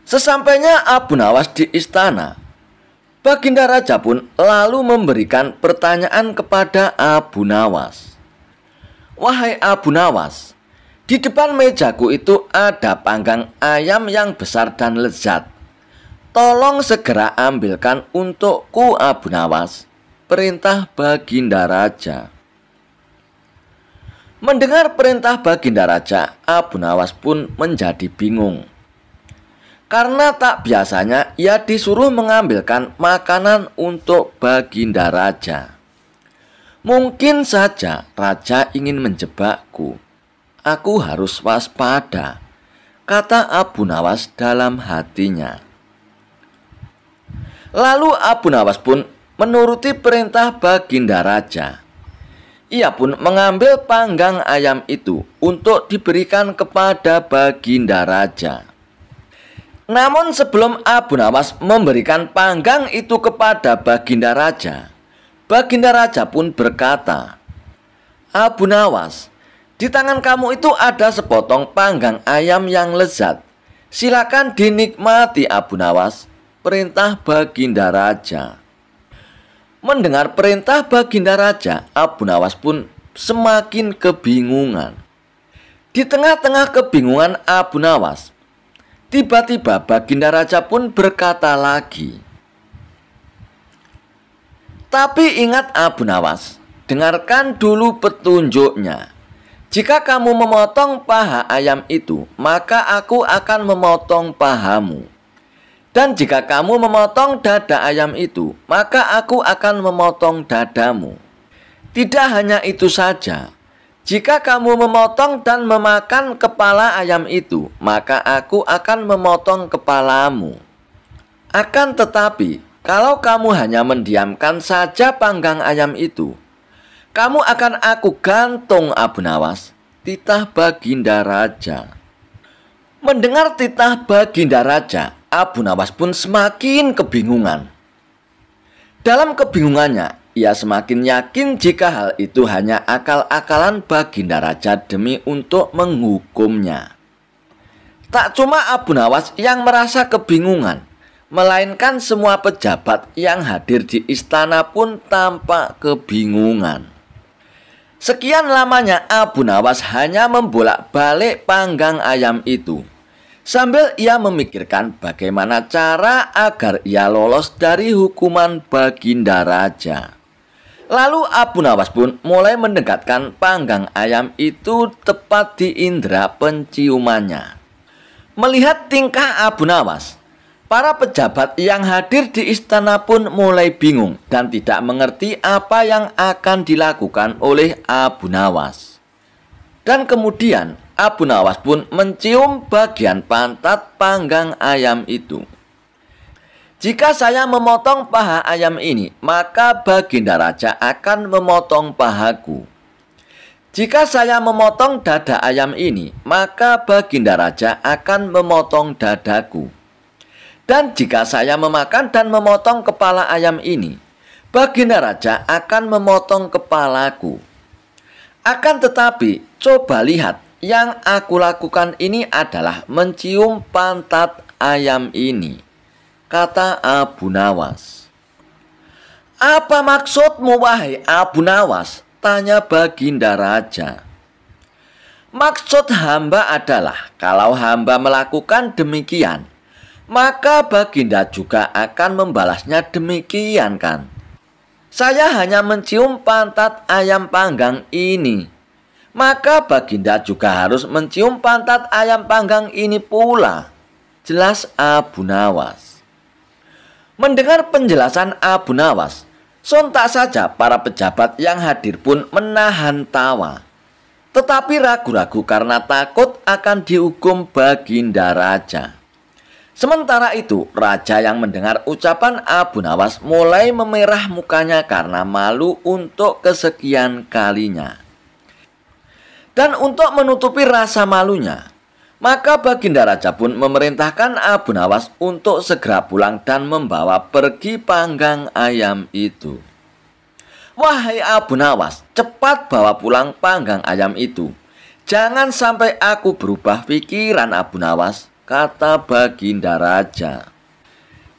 Sesampainya Abu Nawas di istana, Baginda Raja pun lalu memberikan pertanyaan kepada Abu Nawas. "Wahai Abu Nawas, di depan mejaku itu ada panggang ayam yang besar dan lezat. Tolong segera ambilkan untukku Abu Nawas," perintah Baginda Raja. Mendengar perintah Baginda Raja, Abu Nawas pun menjadi bingung. Karena tak biasanya ia disuruh mengambilkan makanan untuk Baginda Raja. "Mungkin saja Raja ingin menjebakku. Aku harus waspada," kata Abu Nawas dalam hatinya. Lalu Abu Nawas pun menuruti perintah Baginda Raja. Ia pun mengambil panggang ayam itu untuk diberikan kepada Baginda Raja. Namun sebelum Abu Nawas memberikan panggang itu kepada Baginda Raja, Baginda Raja pun berkata, "Abu Nawas, di tangan kamu itu ada sepotong panggang ayam yang lezat. Silakan dinikmati Abu Nawas," perintah Baginda Raja. Mendengar perintah Baginda Raja, Abu Nawas pun semakin kebingungan. Di tengah-tengah kebingungan Abu Nawas, tiba-tiba Baginda Raja pun berkata lagi, "Tapi ingat Abu Nawas, dengarkan dulu petunjuknya. Jika kamu memotong paha ayam itu, maka aku akan memotong pahamu. Dan jika kamu memotong dada ayam itu, maka aku akan memotong dadamu. Tidak hanya itu saja, jika kamu memotong dan memakan kepala ayam itu, maka aku akan memotong kepalamu. Akan tetapi, kalau kamu hanya mendiamkan saja panggang ayam itu, kamu akan aku gantung Abu Nawas," titah Baginda Raja. Mendengar titah Baginda Raja, Abu Nawas pun semakin kebingungan. Dalam kebingungannya, ia semakin yakin jika hal itu hanya akal-akalan Baginda Raja demi untuk menghukumnya. Tak cuma Abu Nawas yang merasa kebingungan, melainkan semua pejabat yang hadir di istana pun tampak kebingungan. Sekian lamanya Abu Nawas hanya membolak-balik panggang ayam itu, sambil ia memikirkan bagaimana cara agar ia lolos dari hukuman Baginda Raja. Lalu Abu Nawas pun mulai mendekatkan panggang ayam itu tepat di indera penciumannya. Melihat tingkah Abu Nawas, para pejabat yang hadir di istana pun mulai bingung dan tidak mengerti apa yang akan dilakukan oleh Abu Nawas. Dan kemudian Abu Nawas pun mencium bagian pantat panggang ayam itu. Jika saya memotong paha ayam ini, maka Baginda Raja akan memotong pahaku. Jika saya memotong dada ayam ini, maka Baginda Raja akan memotong dadaku. Dan jika saya memakan dan memotong kepala ayam ini, Baginda Raja akan memotong kepalaku. Akan tetapi, coba lihat, yang aku lakukan ini adalah mencium pantat ayam ini, kata Abu Nawas. Apa maksudmu, wahai Abu Nawas? Tanya Baginda Raja. Maksud hamba adalah kalau hamba melakukan demikian, maka Baginda juga akan membalasnya demikian kan? Saya hanya mencium pantat ayam panggang ini, maka Baginda juga harus mencium pantat ayam panggang ini pula, jelas Abu Nawas. Mendengar penjelasan Abu Nawas, sontak saja para pejabat yang hadir pun menahan tawa, tetapi ragu-ragu karena takut akan dihukum Baginda Raja. Sementara itu, raja yang mendengar ucapan Abu Nawas mulai memerah mukanya karena malu untuk kesekian kalinya. Dan untuk menutupi rasa malunya, maka Baginda Raja pun memerintahkan Abu Nawas untuk segera pulang dan membawa pergi panggang ayam itu. Wahai Abu Nawas, cepat bawa pulang panggang ayam itu. Jangan sampai aku berubah pikiran, Abu Nawas, kata Baginda Raja.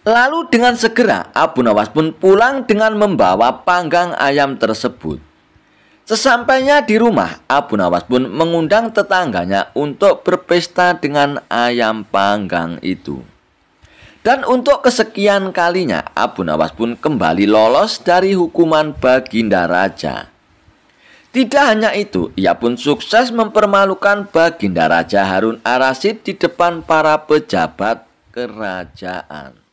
Lalu dengan segera Abu Nawas pun pulang dengan membawa panggang ayam tersebut. Sesampainya di rumah, Abu Nawas pun mengundang tetangganya untuk berpesta dengan ayam panggang itu. Dan untuk kesekian kalinya, Abu Nawas pun kembali lolos dari hukuman Baginda Raja. Tidak hanya itu, ia pun sukses mempermalukan Baginda Raja Harun Ar-Rasyid di depan para pejabat kerajaan.